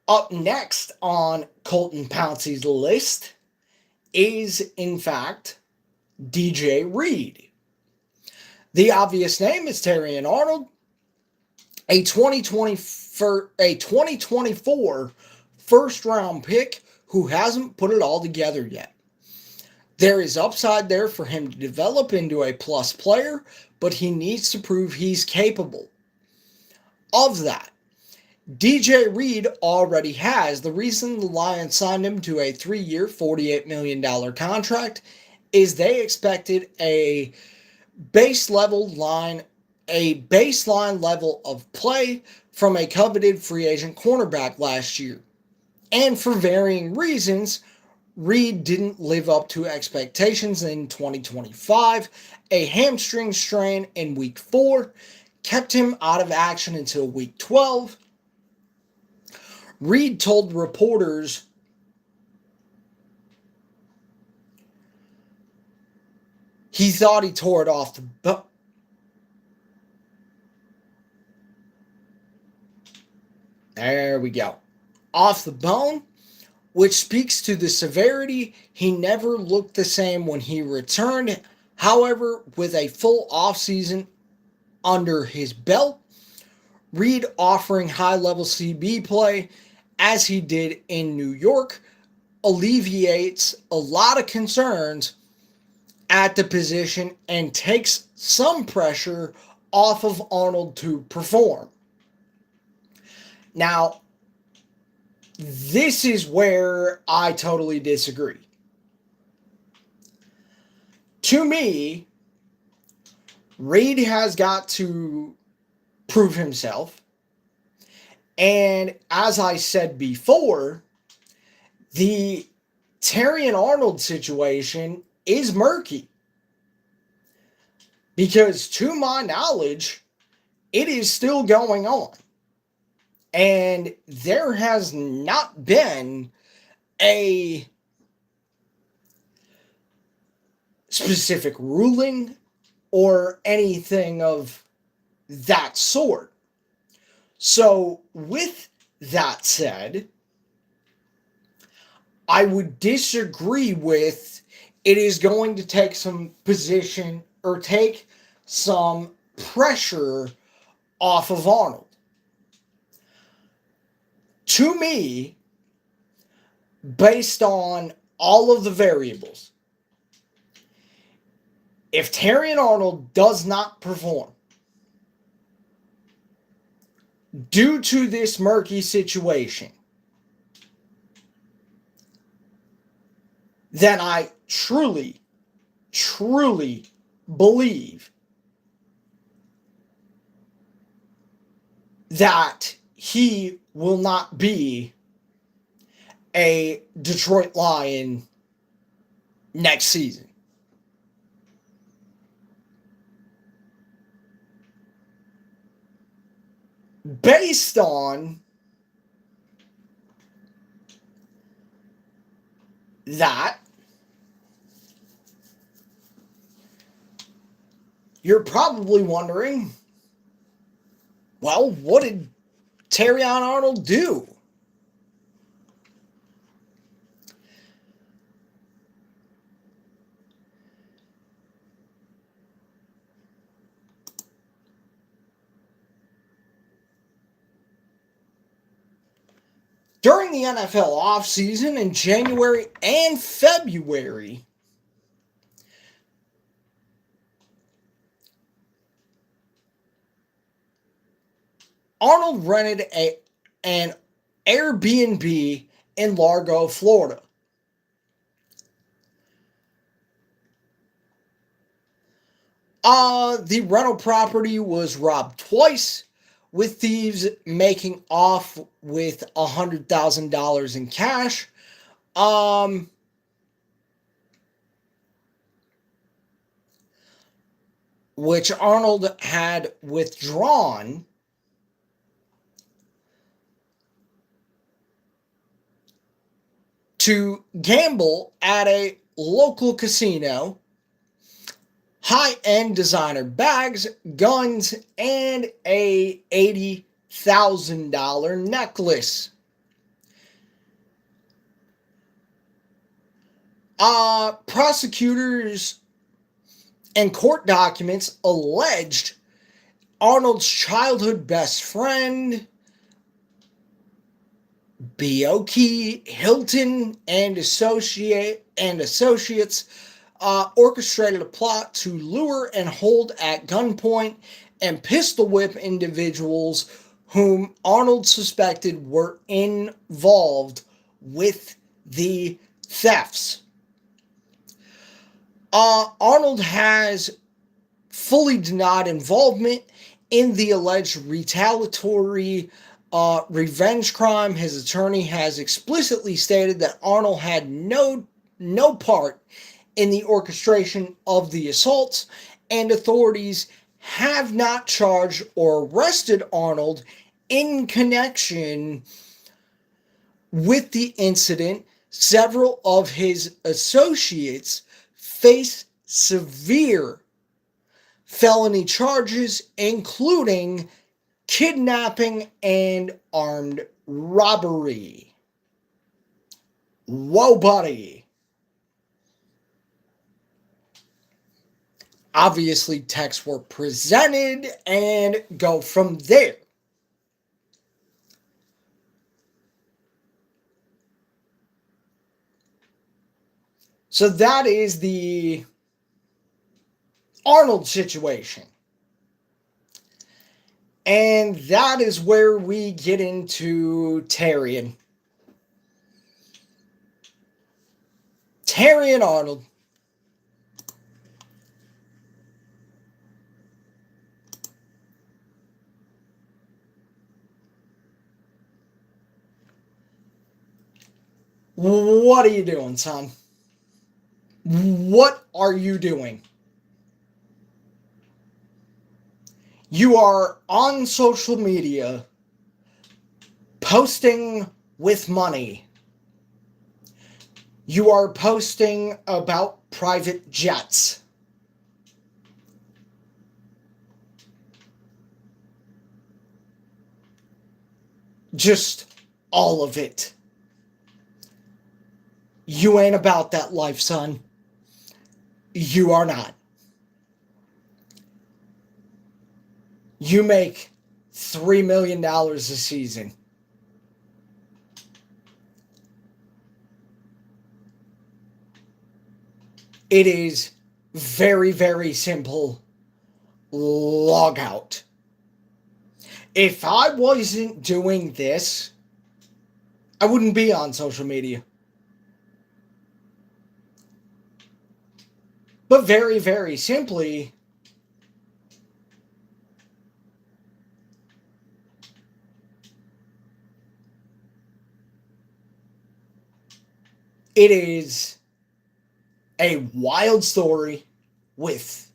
Up next on Colton Pouncey's list is, in fact, DJ Reed. The obvious name is Terrion Arnold, a 2024 first round pick who hasn't put it all together yet. There is upside there for him to develop into a plus player, but he needs to prove he's capable of that. DJ Reed already has. The reason the Lions signed him to a 3-year, $48 million contract is they expected a baseline level of play from a coveted free agent cornerback last year. And for varying reasons, Reed didn't live up to expectations in 2025. A hamstring strain in week 4 kept him out of action until week 12. Reed told reporters he thought he tore it off the bone. There we go. Off the bone, which speaks to the severity. He never looked the same when he returned. However, with a full offseason under his belt, Reed offering high-level CB play, as he did in New York, alleviates a lot of concerns at the position and takes some pressure off of Arnold to perform. Now, this is where I totally disagree. To me, Reed has got to prove himself. And as I said before, the Terrion Arnold situation is murky. Because to my knowledge, it is still going on. And there has not been a specific ruling or anything of that sort. So, with that said, I would disagree with it is going to take some position or take some pressure off of Arnold. To me, based on all of the variables, if Terrion Arnold does not perform due to this murky situation, then I truly, truly believe that he will not be a Detroit Lion next season. Based on that, you're probably wondering, well, what did Terrion Arnold do? During the NFL offseason in January and February, Arnold rented an Airbnb in Largo, Florida. The rental property was robbed twice, with thieves making off with $100,000 in cash. Which Arnold had withdrawn to gamble at a local casino, high-end designer bags, guns, and a $80,000 necklace. Prosecutors and court documents alleged Arnold's childhood best friend, B.O.K. Hilton, and associates orchestrated a plot to lure and hold at gunpoint and pistol whip individuals whom Arnold suspected were involved with the thefts. Arnold has fully denied involvement in the alleged retaliatory revenge crime. His attorney has explicitly stated that Arnold had no part in the orchestration of the assaults, and authorities have not charged or arrested Arnold in connection with the incident. Several of his associates face severe felony charges, including kidnapping and armed robbery. Whoa, buddy. Obviously, texts were presented and go from there. So that is the Arnold situation. And that is where we get into Terrion. Terrion Arnold. What are you doing, son? What are you doing? You are on social media posting with money. You are posting about private jets. Just all of it. You ain't about that life, son. You are not. You make $3 million a season. It is very, very simple. Log out. If I wasn't doing this, I wouldn't be on social media. But very, very simply, it is a wild story with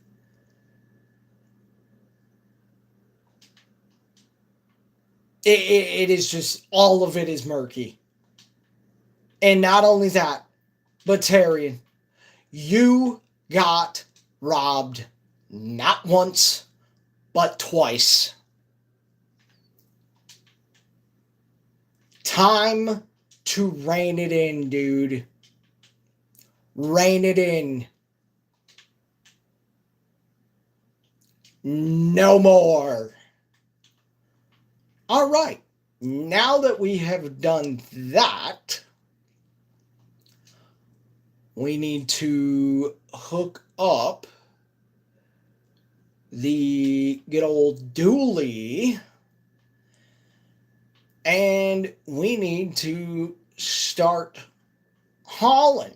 it is just, all of it is murky. And not only that, but Terrion, you got robbed not once, but twice. Time to rein it in, dude. Rein it in. No more. All right. Now that we have done that, we need to hook up the good old dually, and we need to start hauling.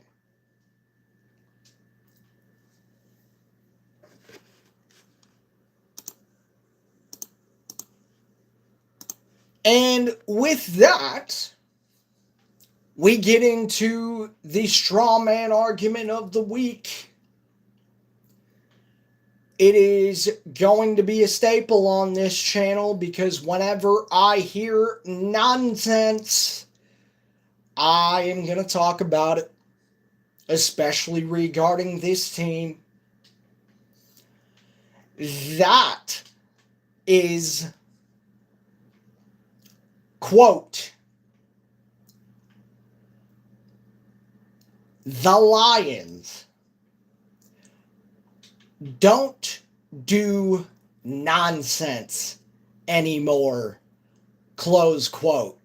And with that, we get into the straw man argument of the week. It is going to be a staple on this channel because whenever I hear nonsense, I am going to talk about it, especially regarding this team. That is, quote, the Lions don't do nonsense anymore, close quote.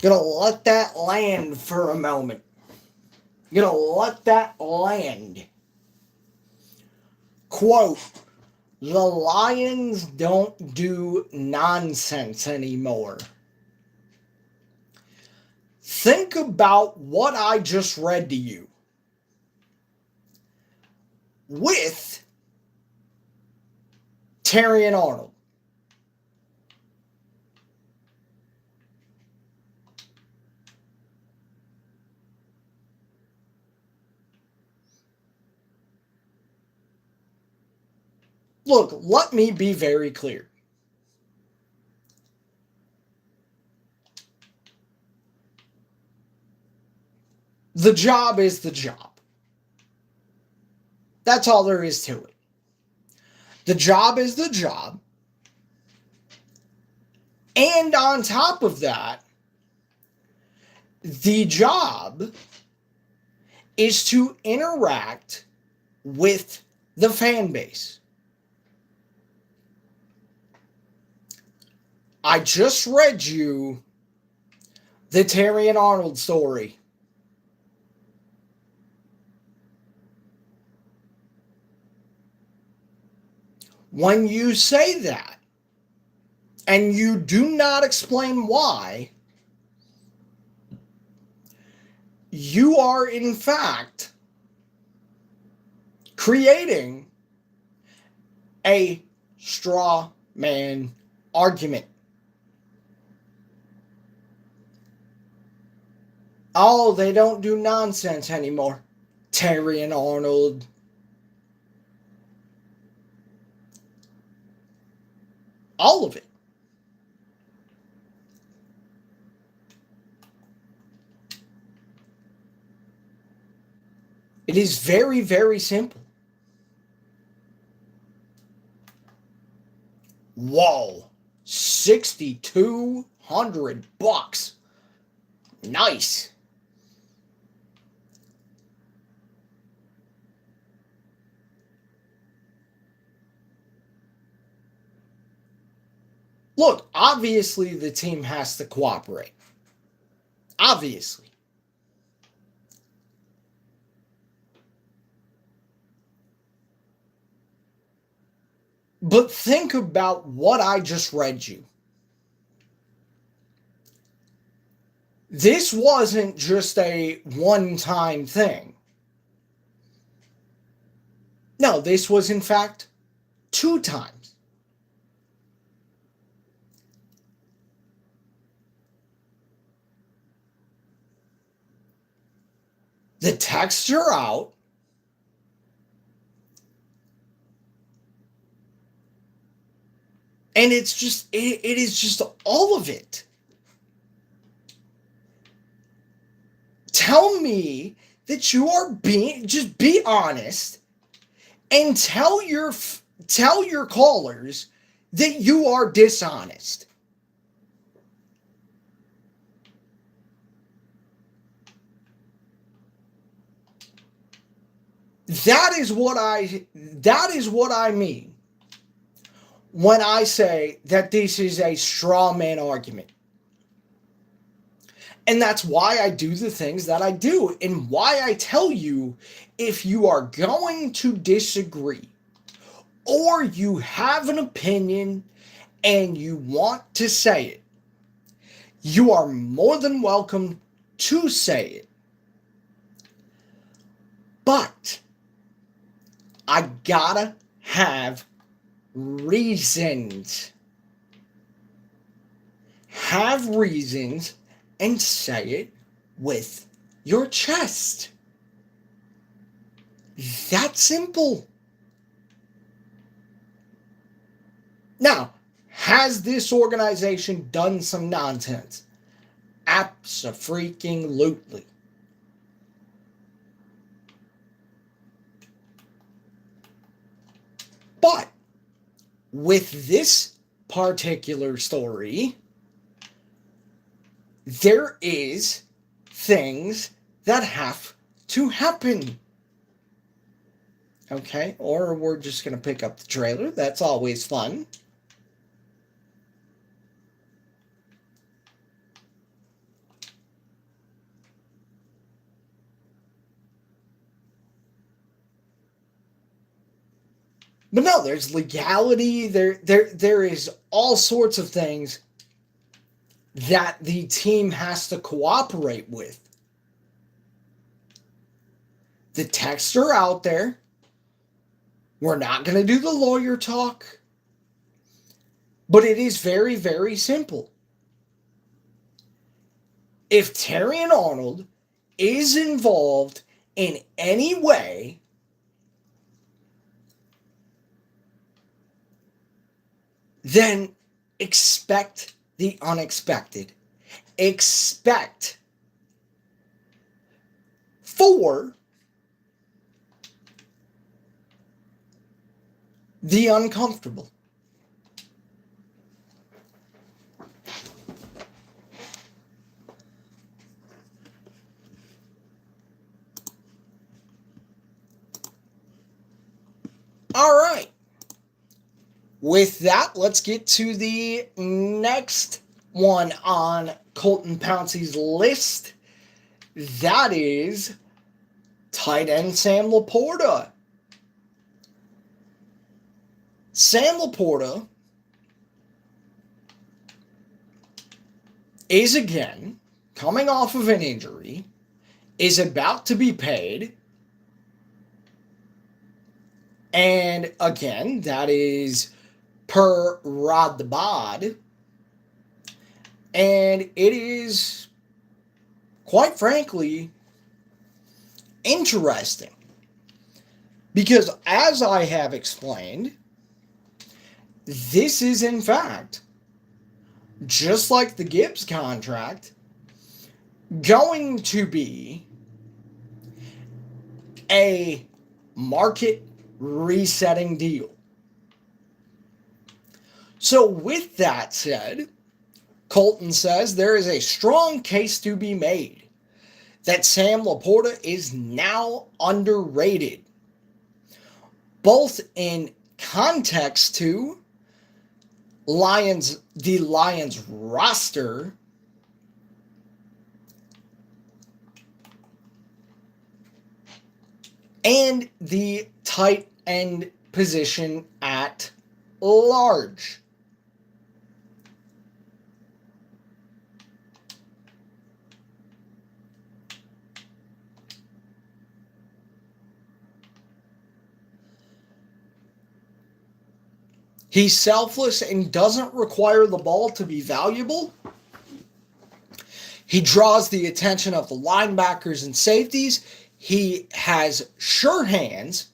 Gonna let that land for a moment. Gonna let that land. Quote, the Lions don't do nonsense anymore. Think about what I just read to you. With Terry and Arnold. Look, let me be very clear. The job is the job. That's all there is to it. The job is the job. And on top of that, the job is to interact with the fan base. I just read you the Terry and Arnold story. When you say that, and you do not explain why, you are in fact creating a straw man argument. Oh, they don't do nonsense anymore. Terry and Arnold. All of it. It is very, very simple. Whoa. $6,200. Nice. Look, obviously the team has to cooperate. Obviously. But think about what I just read you. This wasn't just a one-time thing. No, this was in fact 2 times. The texts are out. And it's just, it is just all of it. tell me that you are just be honest and tell your callers that you are dishonest. That is what I mean when I say that this is a straw man argument. And that's why I do the things that I do, and why I tell you, if you are going to disagree or you have an opinion and you want to say it, you are more than welcome to say it. But I gotta have reasons. Have reasons and say it with your chest. That simple. Now, has this organization done some nonsense? Abso-freaking-lutely. But with this particular story, there is things that have to happen. Okay, or we're just going to pick up the trailer. That's always fun. But no, there's legality. There is all sorts of things that the team has to cooperate with. The texts are out there. We're not going to do the lawyer talk. But it is very, very simple. If Terrion Arnold is involved in any way, then expect the unexpected. Expect for the uncomfortable. All right. With that, let's get to the next one on Colton Pouncey's list. That is tight end Sam Laporta. Sam Laporta is again coming off of an injury, is about to be paid. And again, that is per Rod the Bod. And it is, quite frankly, interesting. Because as I have explained, this is in fact, just like the Gibbs contract, going to be a market resetting deal. So with that said, Colton says there is a strong case to be made that Sam Laporta is now underrated, both in context to the Lions roster and the tight end position at large. He's selfless and doesn't require the ball to be valuable. He draws the attention of the linebackers and safeties. He has sure hands.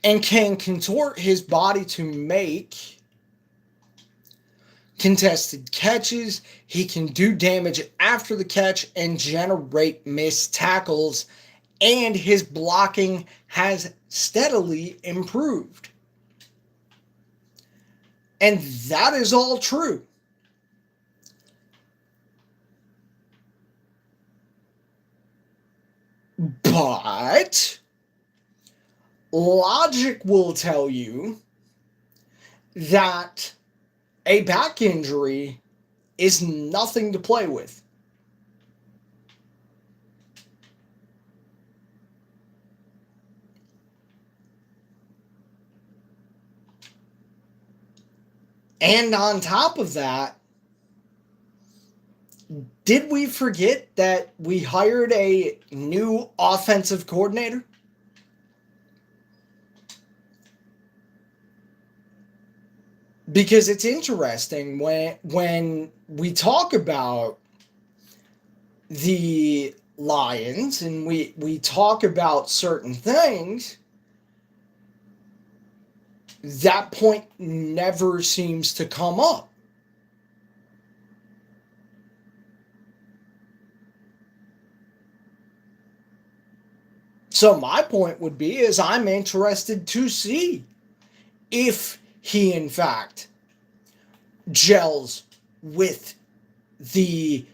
And can contort his body to make contested catches. He can do damage after the catch and generate missed tackles, and his blocking has steadily improved. And that is all true. But logic will tell you that a back injury is nothing to play with. And on top of that, did we forget that we hired a new offensive coordinator? Because it's interesting when we talk about the Lions and we talk about certain things, that point never seems to come up. So my point would be is I'm interested to see if he in fact gels with the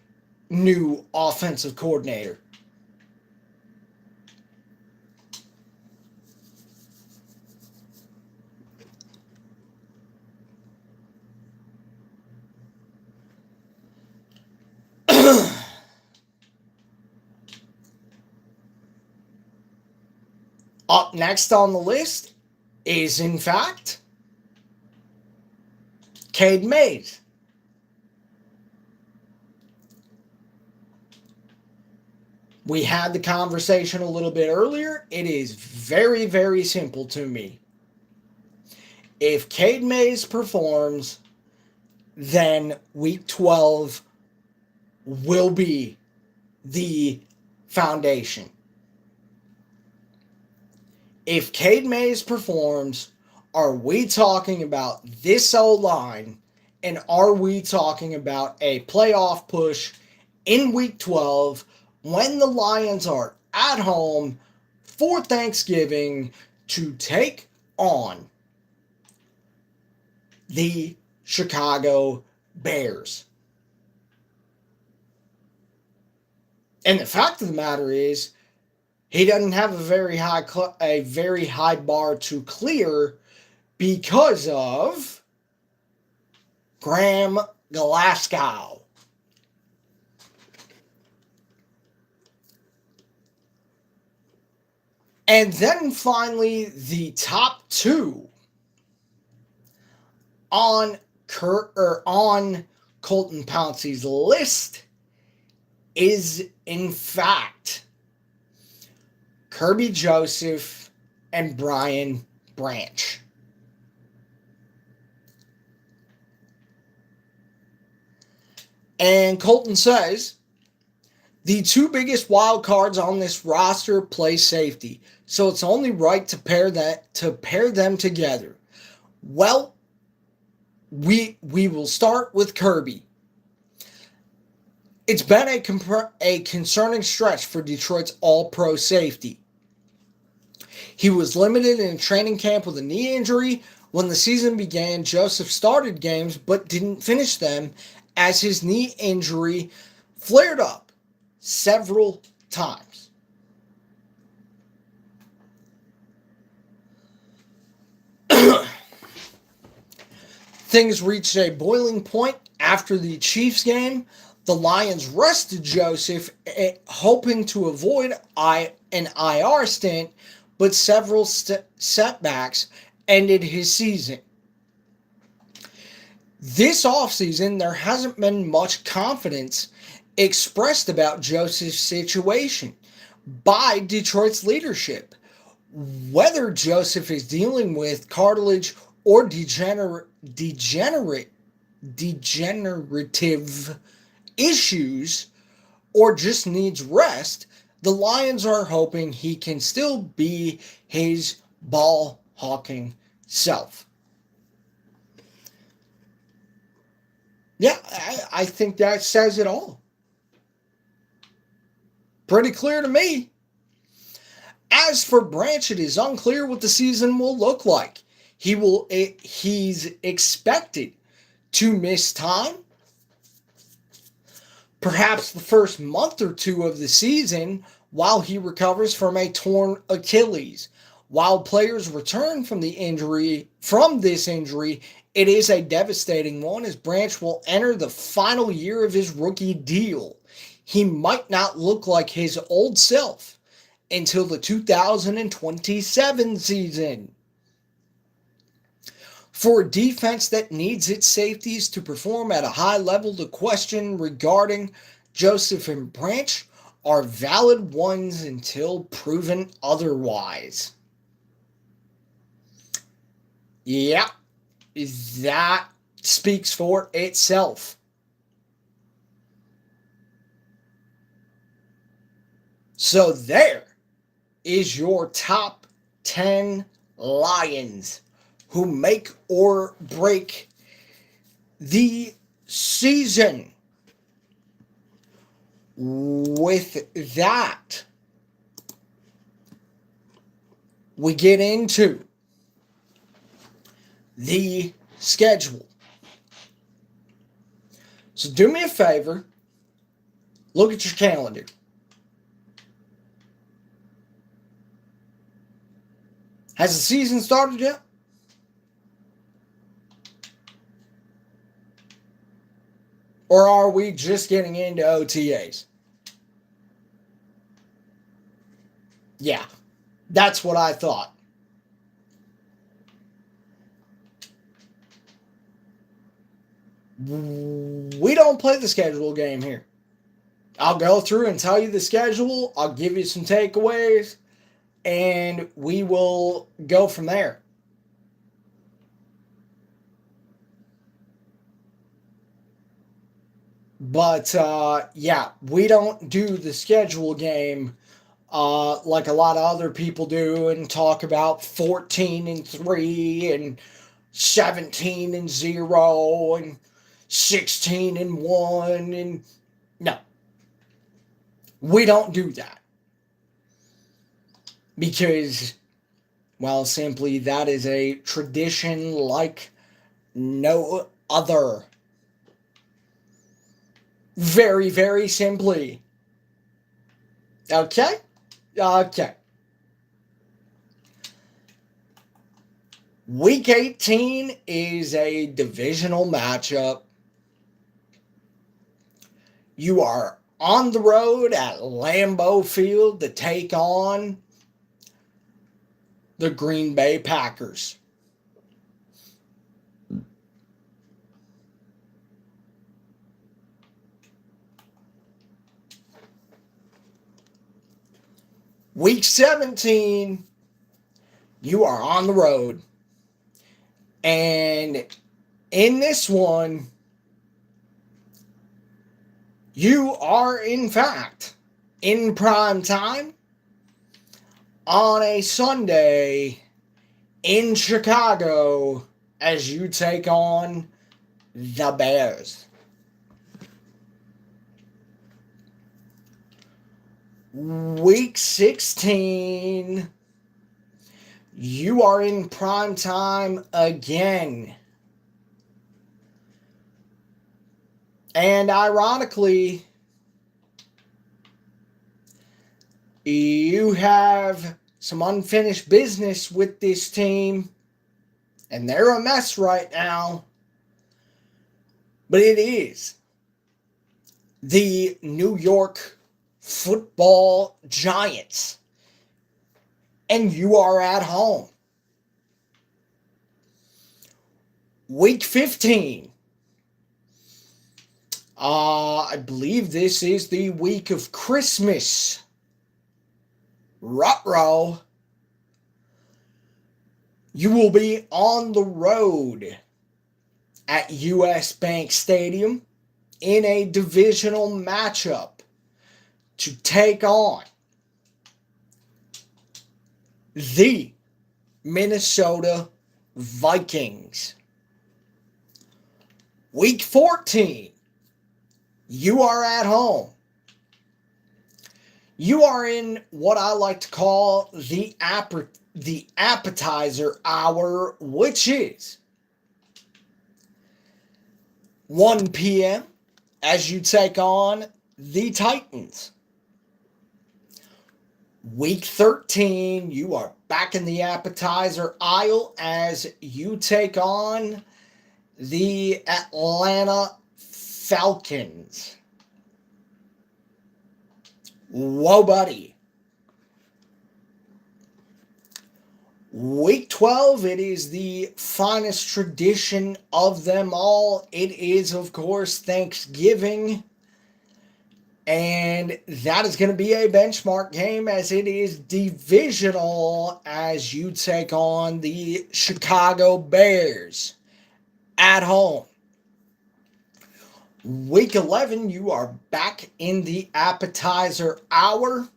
new offensive coordinator. Up next on the list is, in fact, Cade Mays. We had the conversation a little bit earlier. It is very, very simple to me. If Cade Mays performs, then week 12 will be the foundation. If Cade Mays performs, are we talking about this O-line, and are we talking about a playoff push in week 12 when the Lions are at home for Thanksgiving to take on the Chicago Bears? And the fact of the matter is, he doesn't have a very high bar to clear because of Graham Glasgow. And then finally, the top two on Colton Pouncey's list is, in fact, Kirby Joseph and Brian Branch. And Colton says, the two biggest wild cards on this roster play safety, so it's only right to pair them together. Well, we will start with Kirby. It's been a concerning stretch for Detroit's all-pro safety. He was limited in training camp with a knee injury. When the season began, Joseph started games but didn't finish them as his knee injury flared up several times. Things reached a boiling point after the Chiefs game. The Lions rested Joseph, hoping to avoid an IR stint, but several setbacks ended his season. This offseason, there hasn't been much confidence expressed about Joseph's situation by Detroit's leadership. Whether Joseph is dealing with cartilage or degenerative issues or just needs rest, the Lions are hoping he can still be his ball-hawking self. Yeah, I think that says it all. Pretty clear to me. As for Branch, it is unclear what the season will look like. He's expected to miss time, perhaps the first month or two of the season, while he recovers from a torn Achilles. While players return from this injury, it is a devastating one as Branch will enter the final year of his rookie deal. He might not look like his old self until the 2027 season. For a defense that needs its safeties to perform at a high level, the question regarding Joseph and Branch are valid ones until proven otherwise. Yeah, that speaks for itself. So there is your top 10 Lions who make or break the season. With that, we get into the schedule. So do me a favor, look at your calendar. Has the season started yet? Or are we just getting into OTAs? Yeah, that's what I thought. We don't play the schedule game here. I'll go through and tell you the schedule. I'll give you some takeaways, and we will go from there. But yeah, we don't do the schedule game like a lot of other people do and talk about 14-3 and 17-0 and 16-1 and no, we don't do that because, well, simply that is a tradition like no other. Very, very simply. Okay? Okay. Week 18 is a divisional matchup. You are on the road at Lambeau Field to take on the Green Bay Packers. Week 17, you are on the road. And in this one, you are, in fact, in prime time on a Sunday in Chicago as you take on the Bears. Week 16, you are in prime time again. And ironically, you have some unfinished business with this team, and they're a mess right now. But it is the New York Football Giants, and you are at home. Week 15. I believe this is the week of Christmas. Ruh-roh. You will be on the road at US Bank Stadium in a divisional matchup to take on the Minnesota Vikings. Week 14, you are at home. You are in what I like to call the appetizer hour, which is 1 p.m. as you take on the Titans. Week 13, you are back in the appetizer aisle as you take on the Atlanta Falcons. Whoa, buddy. Week 12, it is the finest tradition of them all. It is, of course, Thanksgiving. And that is going to be a benchmark game as it is divisional as you take on the Chicago Bears at home. Week 11, you are back in the appetizer hour.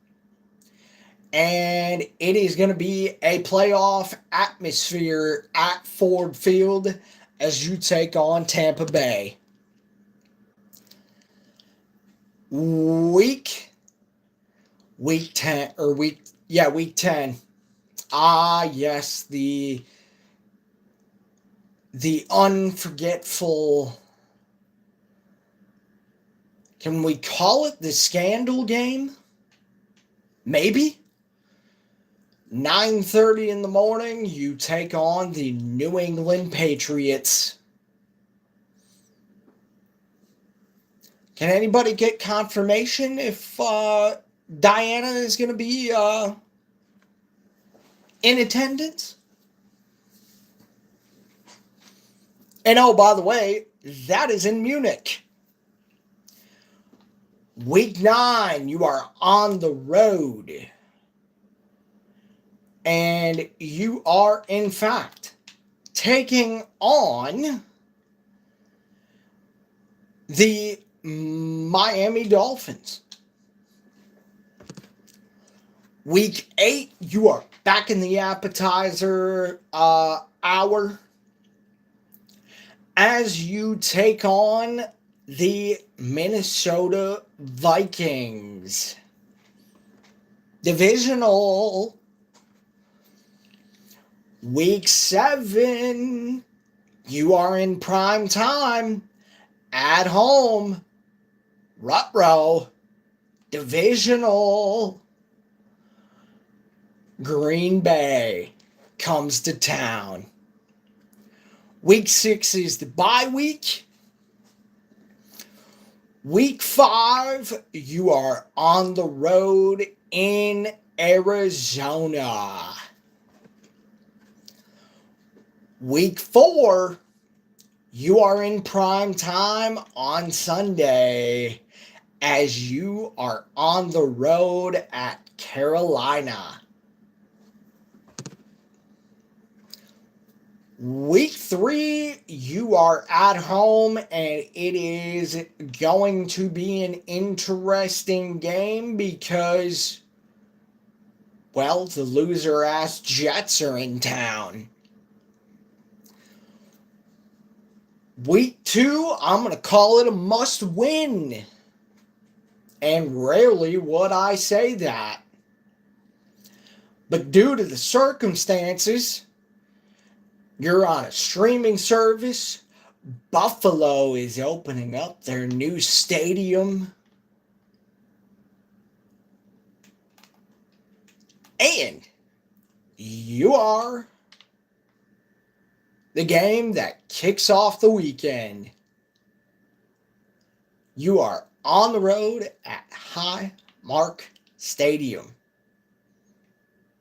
And it is going to be a playoff atmosphere at Ford Field as you take on Tampa Bay. Week 10. Ah, yes, the unforgetful, can we call it the scandal game? Maybe. 9:30 in the morning, you take on the New England Patriots. Can anybody get confirmation if Diana is going to be in attendance? And oh, by the way, that is in Munich. Week 9, you are on the road. And you are, in fact, taking on the Miami Dolphins. Week 8, you are back in the appetizer hour as you take on the Minnesota Vikings. Divisional. Week 7, you are in prime time at home. Ruh-roh. Divisional. Green Bay comes to town. Week 6 is the bye week. Week 5, you are on the road in Arizona. Week 4, you are in prime time on Sunday as you are on the road at Carolina. Week 3, you are at home, and it is going to be an interesting game because, well, the loser-ass Jets are in town. Week 2, I'm going to call it a must-win. And rarely would I say that. But due to the circumstances, you're on a streaming service. Buffalo is opening up their new stadium. And you are the game that kicks off the weekend. You are on the road at Highmark Stadium,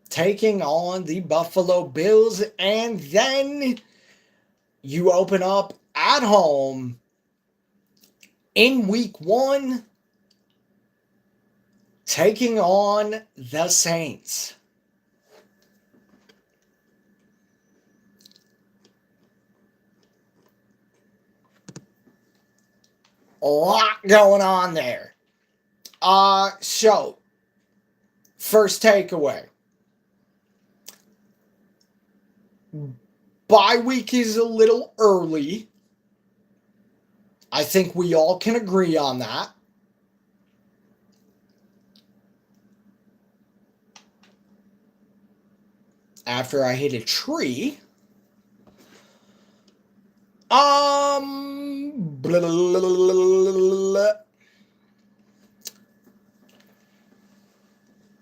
taking on the Buffalo Bills, and then you open up at home in week 1, taking on the Saints. A lot going on there. So, first takeaway. Bye week is a little early. I think we all can agree on that. After I hit a tree. Blah, blah, blah,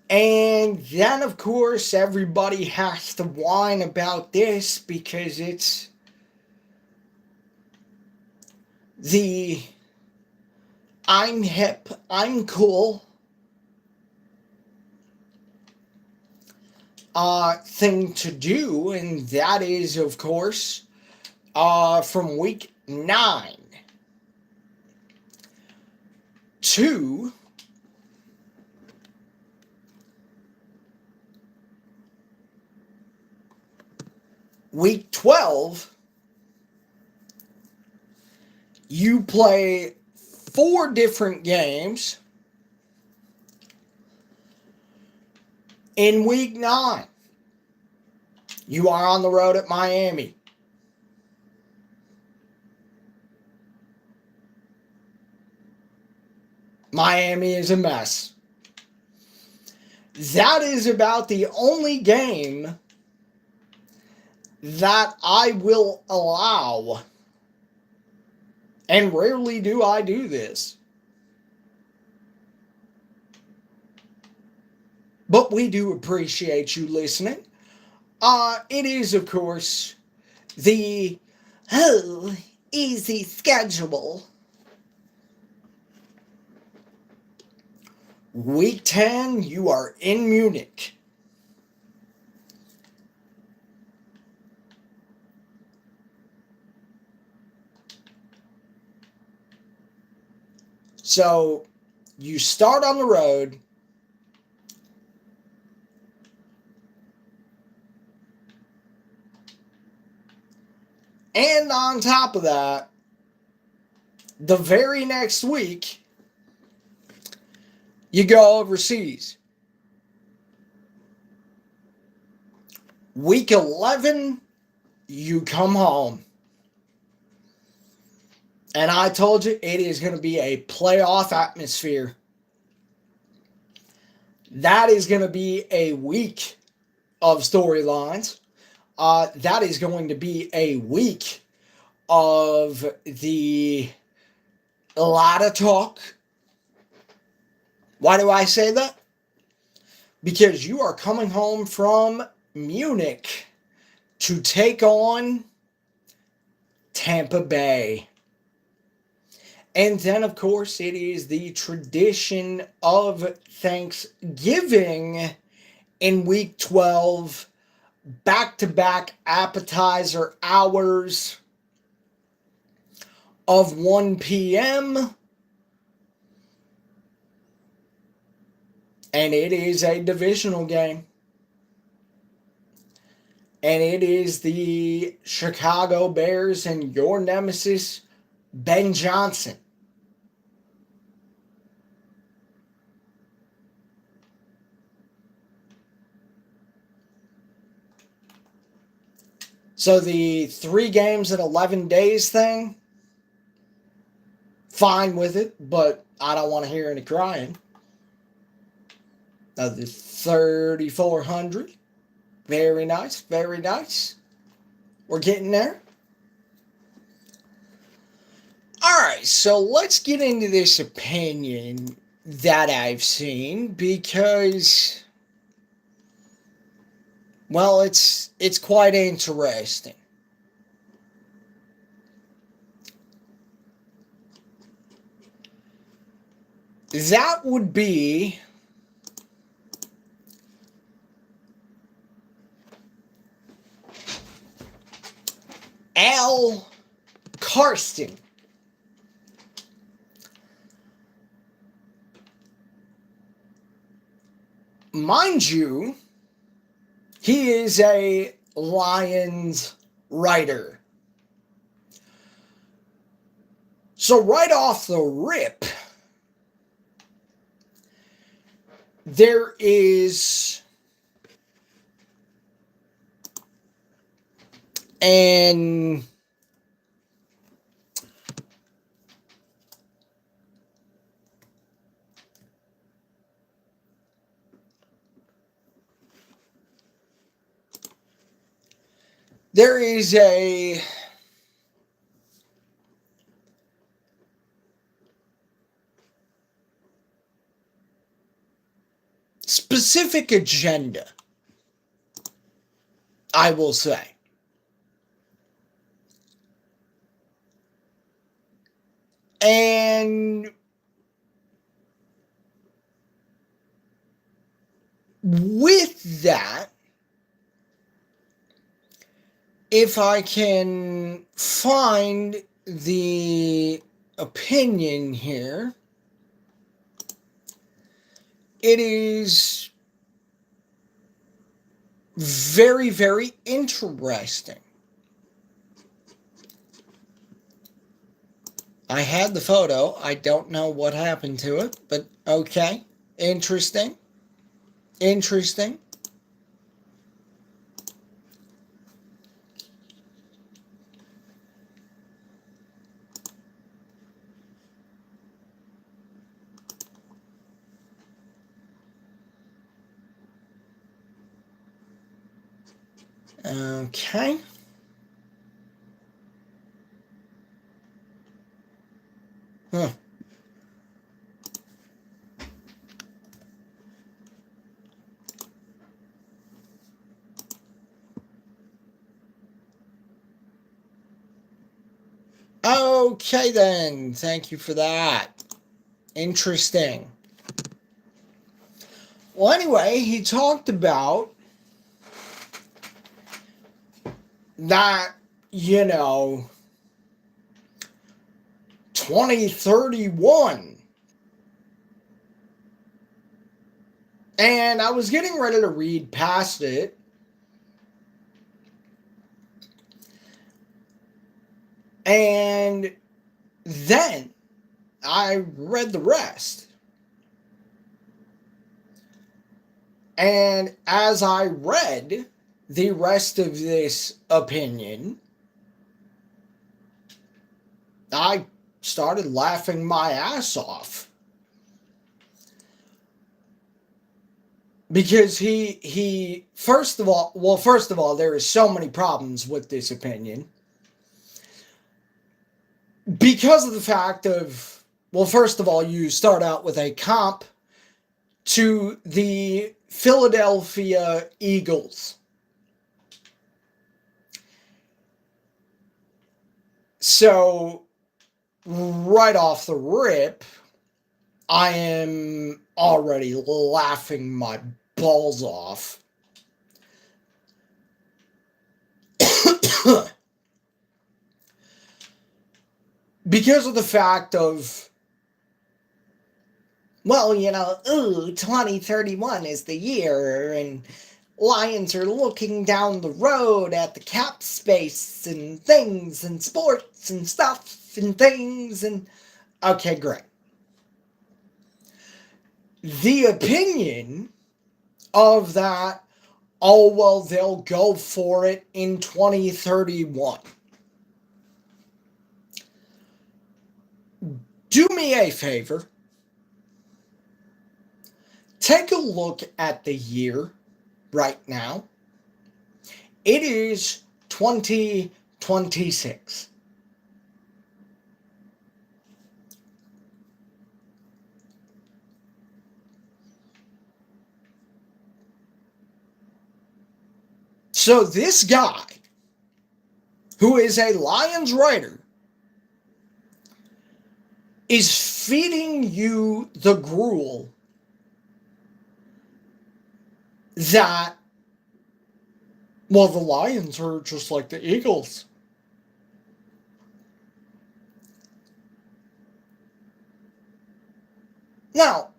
and then, of course, everybody has to whine about this because it's the I'm hip, I'm cool thing to do, and that is, of course, from week 9 to week 12. You play 4 different games in week 9. You are on the road at Miami. Miami is a mess. That is about the only game that I will allow. And rarely do I do this. But we do appreciate you listening. It is, of course, the easy schedule. Week 10, you are in Munich. So, you start on the road. And on top of that, the very next week, you go overseas. Week 11, you come home. And I told you, it is going to be a playoff atmosphere. That is going to be a week of storylines. That is going to be a week of a lot of talk. Why do I say that? Because you are coming home from Munich to take on Tampa Bay. And then, of course, it is the tradition of Thanksgiving in week 12. Back-to-back appetizer hours of 1 p.m. And it is a divisional game. And it is the Chicago Bears and your nemesis, Ben Johnson. So the 3 games in 11 days thing, fine with it, but I don't want to hear any crying. Now the 3,400, very nice, very nice. We're getting there. Alright, so let's get into this opinion that I've seen because, well, it's quite interesting. That would be Al Karsten. Mind you, he is a Lions writer. So right off the rip, there is an there is a specific agenda, I will say. And with that, if I can find the opinion here, it is very, very interesting. I had the photo. I don't know what happened to it, but okay. Interesting. Interesting. Okay. Huh. Okay then. Thank you for that. Interesting. Well, anyway, he talked about that, 2031. And I was getting ready to read past it. And then I read the rest. And as I read the rest of this opinion, I started laughing my ass off. Because he first of all, there is so many problems with this opinion. Because of the fact of, first of all, you start out with a comp to the Philadelphia Eagles. So, right off the rip, I am already laughing my balls off. Because of the fact of, 2031 is the year, and Lions are looking down the road at the cap space and things and sports and stuff and things and... Okay, great. The opinion of that, they'll go for it in 2031. Do me a favor. Take a look at the year right now. It is 2026. So this guy, who is a Lions writer, is feeding you the gruel that, the Lions are just like the Eagles. Now,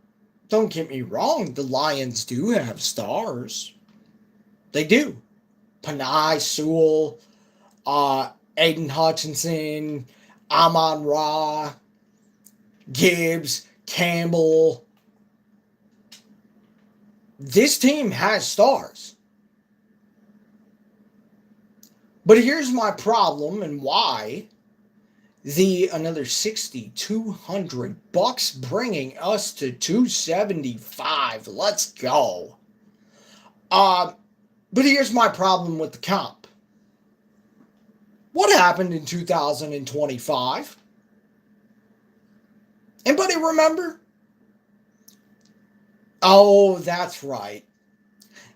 don't get me wrong, the Lions do have stars. They do. Panay Sewell, Aiden Hutchinson, Amon-Ra, Gibbs, Campbell. This team has stars. But here's my problem and why another $6,200 bringing us to 275. Let's go. But here's my problem with the comp. What happened in 2025? Anybody remember? Oh, that's right.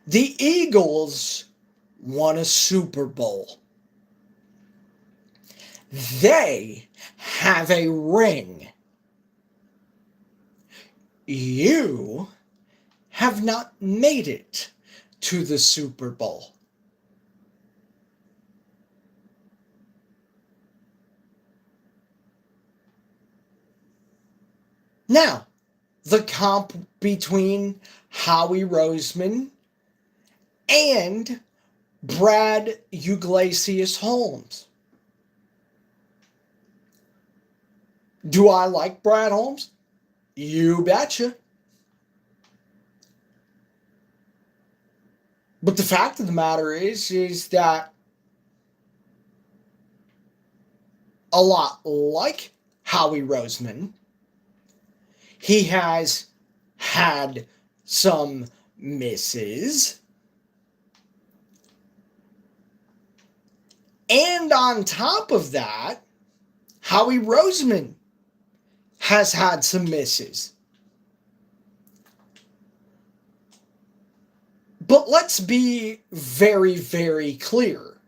The Eagles won a Super Bowl. They have a ring. You have not made it to the Super Bowl. Now, the comp between Howie Roseman and Brad Iglesias Holmes. Do I like Brad Holmes? You betcha. But the fact of the matter is that a lot like Howie Roseman, he has had some misses. And on top of that, Howie Roseman has had some misses. But let's be very, very clear.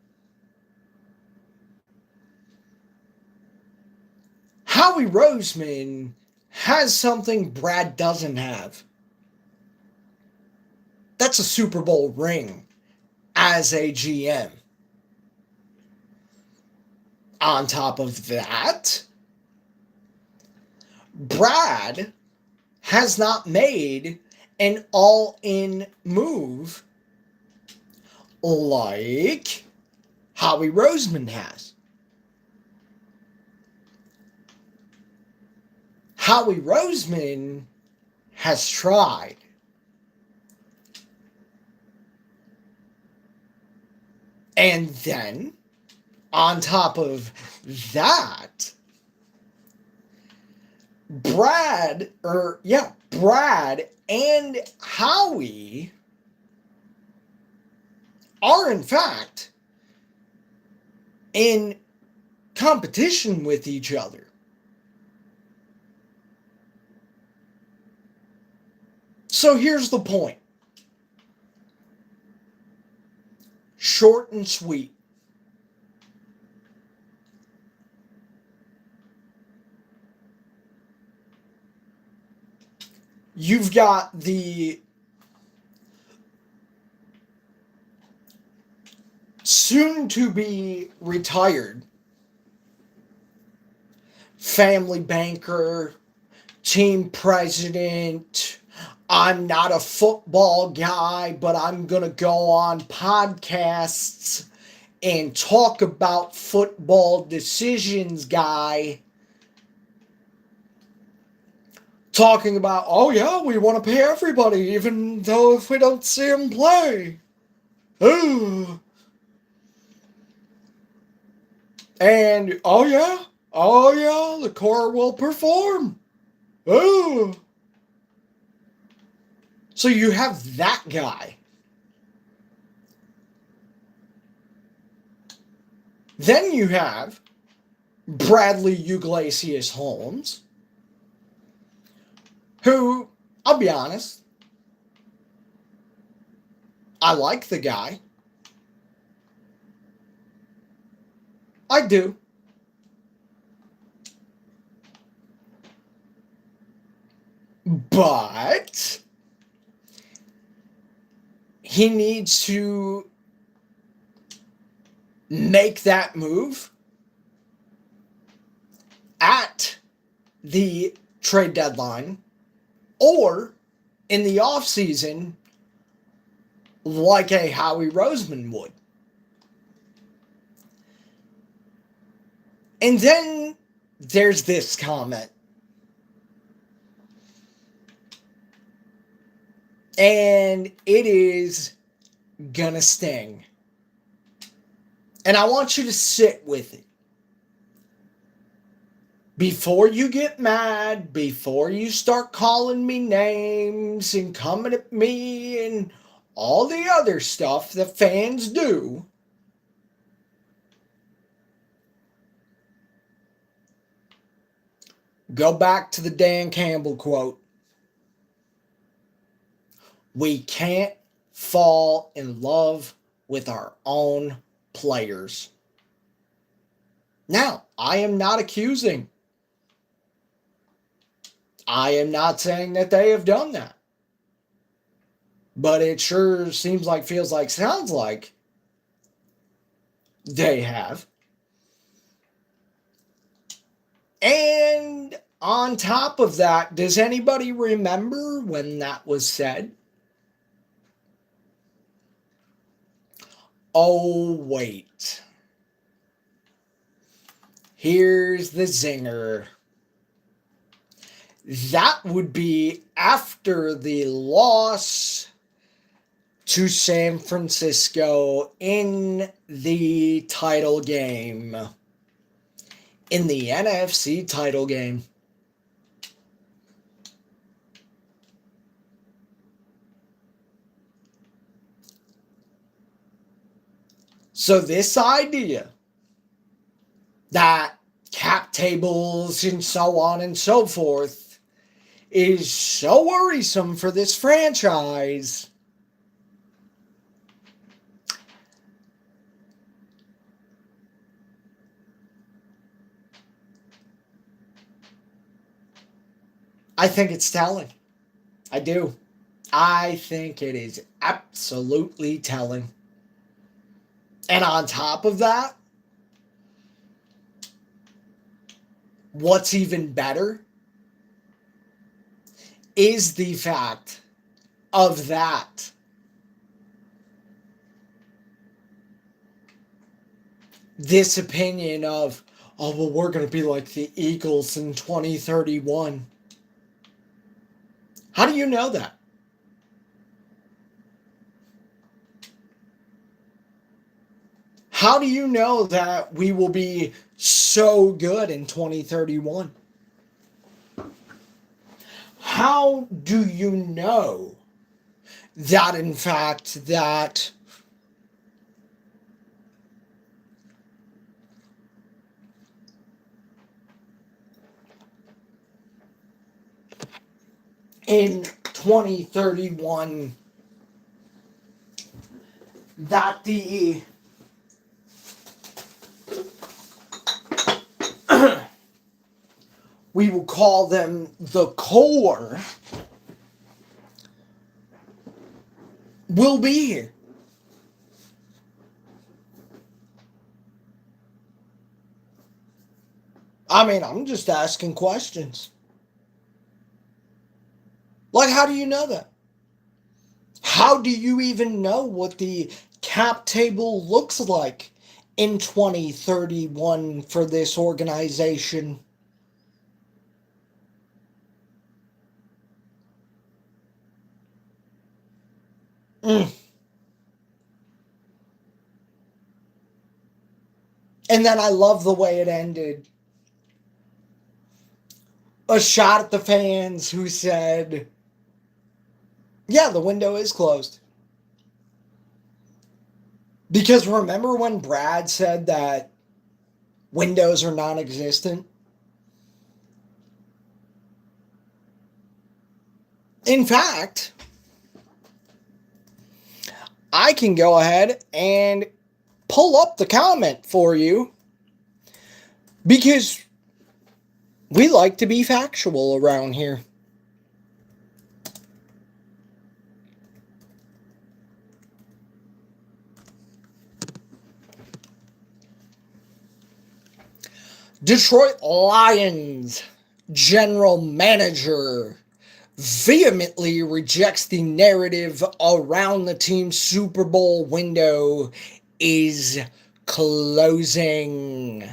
Howie Roseman has something Brad doesn't have. That's a Super Bowl ring as a GM. On top of that, Brad has not made an all-in move like Howie Roseman has. Howie Roseman has tried. And then, on top of that, Brad and Howie are in fact in competition with each other. So here's the point. Short and sweet. You've got the soon-to-be retired family banker, team president. I'm not a football guy, but I'm going to go on podcasts and talk about football decisions guy. Talking about, oh yeah, we want to pay everybody, even though if we don't see them play. Ooh. And, oh yeah, the core will perform. Ooh. So you have that guy. Then you have Bradley Iglesias Holmes, who, I'll be honest, I like the guy. I do. But he needs to make that move at the trade deadline or in the offseason like a Howie Roseman would. And then there's this comment. And it is gonna sting. And I want you to sit with it. Before you get mad, before you start calling me names and coming at me and all the other stuff that fans do, Go back to the Dan Campbell quote. We can't fall in love with our own players. Now, I am not accusing. I am not saying that they have done that. But it sure seems like, feels like, sounds like they have. And on top of that, does anybody remember when that was said? Oh, wait. Here's the zinger. That would be after the loss to San Francisco in the title game. In the NFC title game. So this idea that cap tables and so on and so forth is so worrisome for this franchise. I think it's telling. I do. I think it is absolutely telling. And on top of that, what's even better is the fact of that. This opinion of, oh, well, we're going to be like the Eagles in 2031. How do you know that? How do you know that we will be so good in 2031? How do you know that, in fact, that in 2031 that the we will call them the core will be here? I mean, I'm just asking questions. Like, how do you know that? How do you even know what the cap table looks like in 2031 for this organization? And then I love the way it ended. A shot at the fans who said, yeah, the window is closed. Because remember when Brad said that windows are non-existent? In fact, I can go ahead and pull up the comment for you because we like to be factual around here. Detroit Lions general manager vehemently rejects the narrative around the team's Super Bowl window is closing.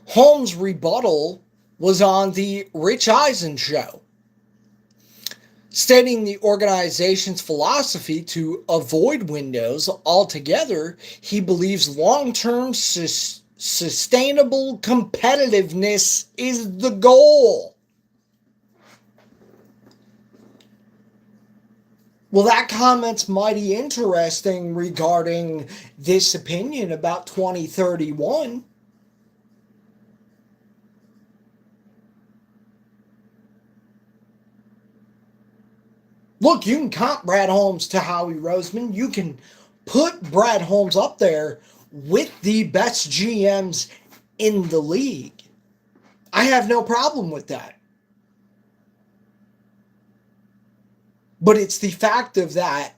Holmes' rebuttal was on the Rich Eisen show, stating the organization's philosophy to avoid windows altogether. He believes long-term sustainable competitiveness is the goal. Well, that comment's mighty interesting regarding this opinion about 2031. Look, you can comp Brad Holmes to Howie Roseman. You can put Brad Holmes up there with the best GMs in the league. I have no problem with that. But it's the fact of that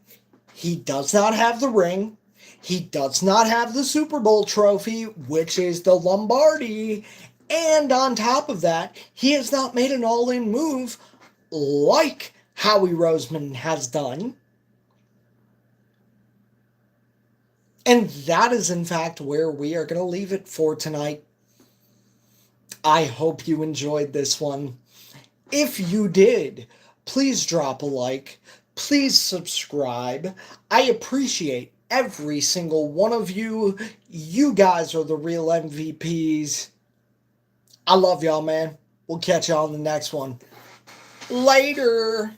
he does not have the ring. He does not have the Super Bowl trophy, which is the Lombardi. And on top of that, he has not made an all-in move like Howie Roseman has done. And that is, in fact, where we are going to leave it for tonight. I hope you enjoyed this one. If you did, please drop a like. Please subscribe. I appreciate every single one of you. You guys are the real MVPs. I love y'all, man. We'll catch y'all on the next one. Later.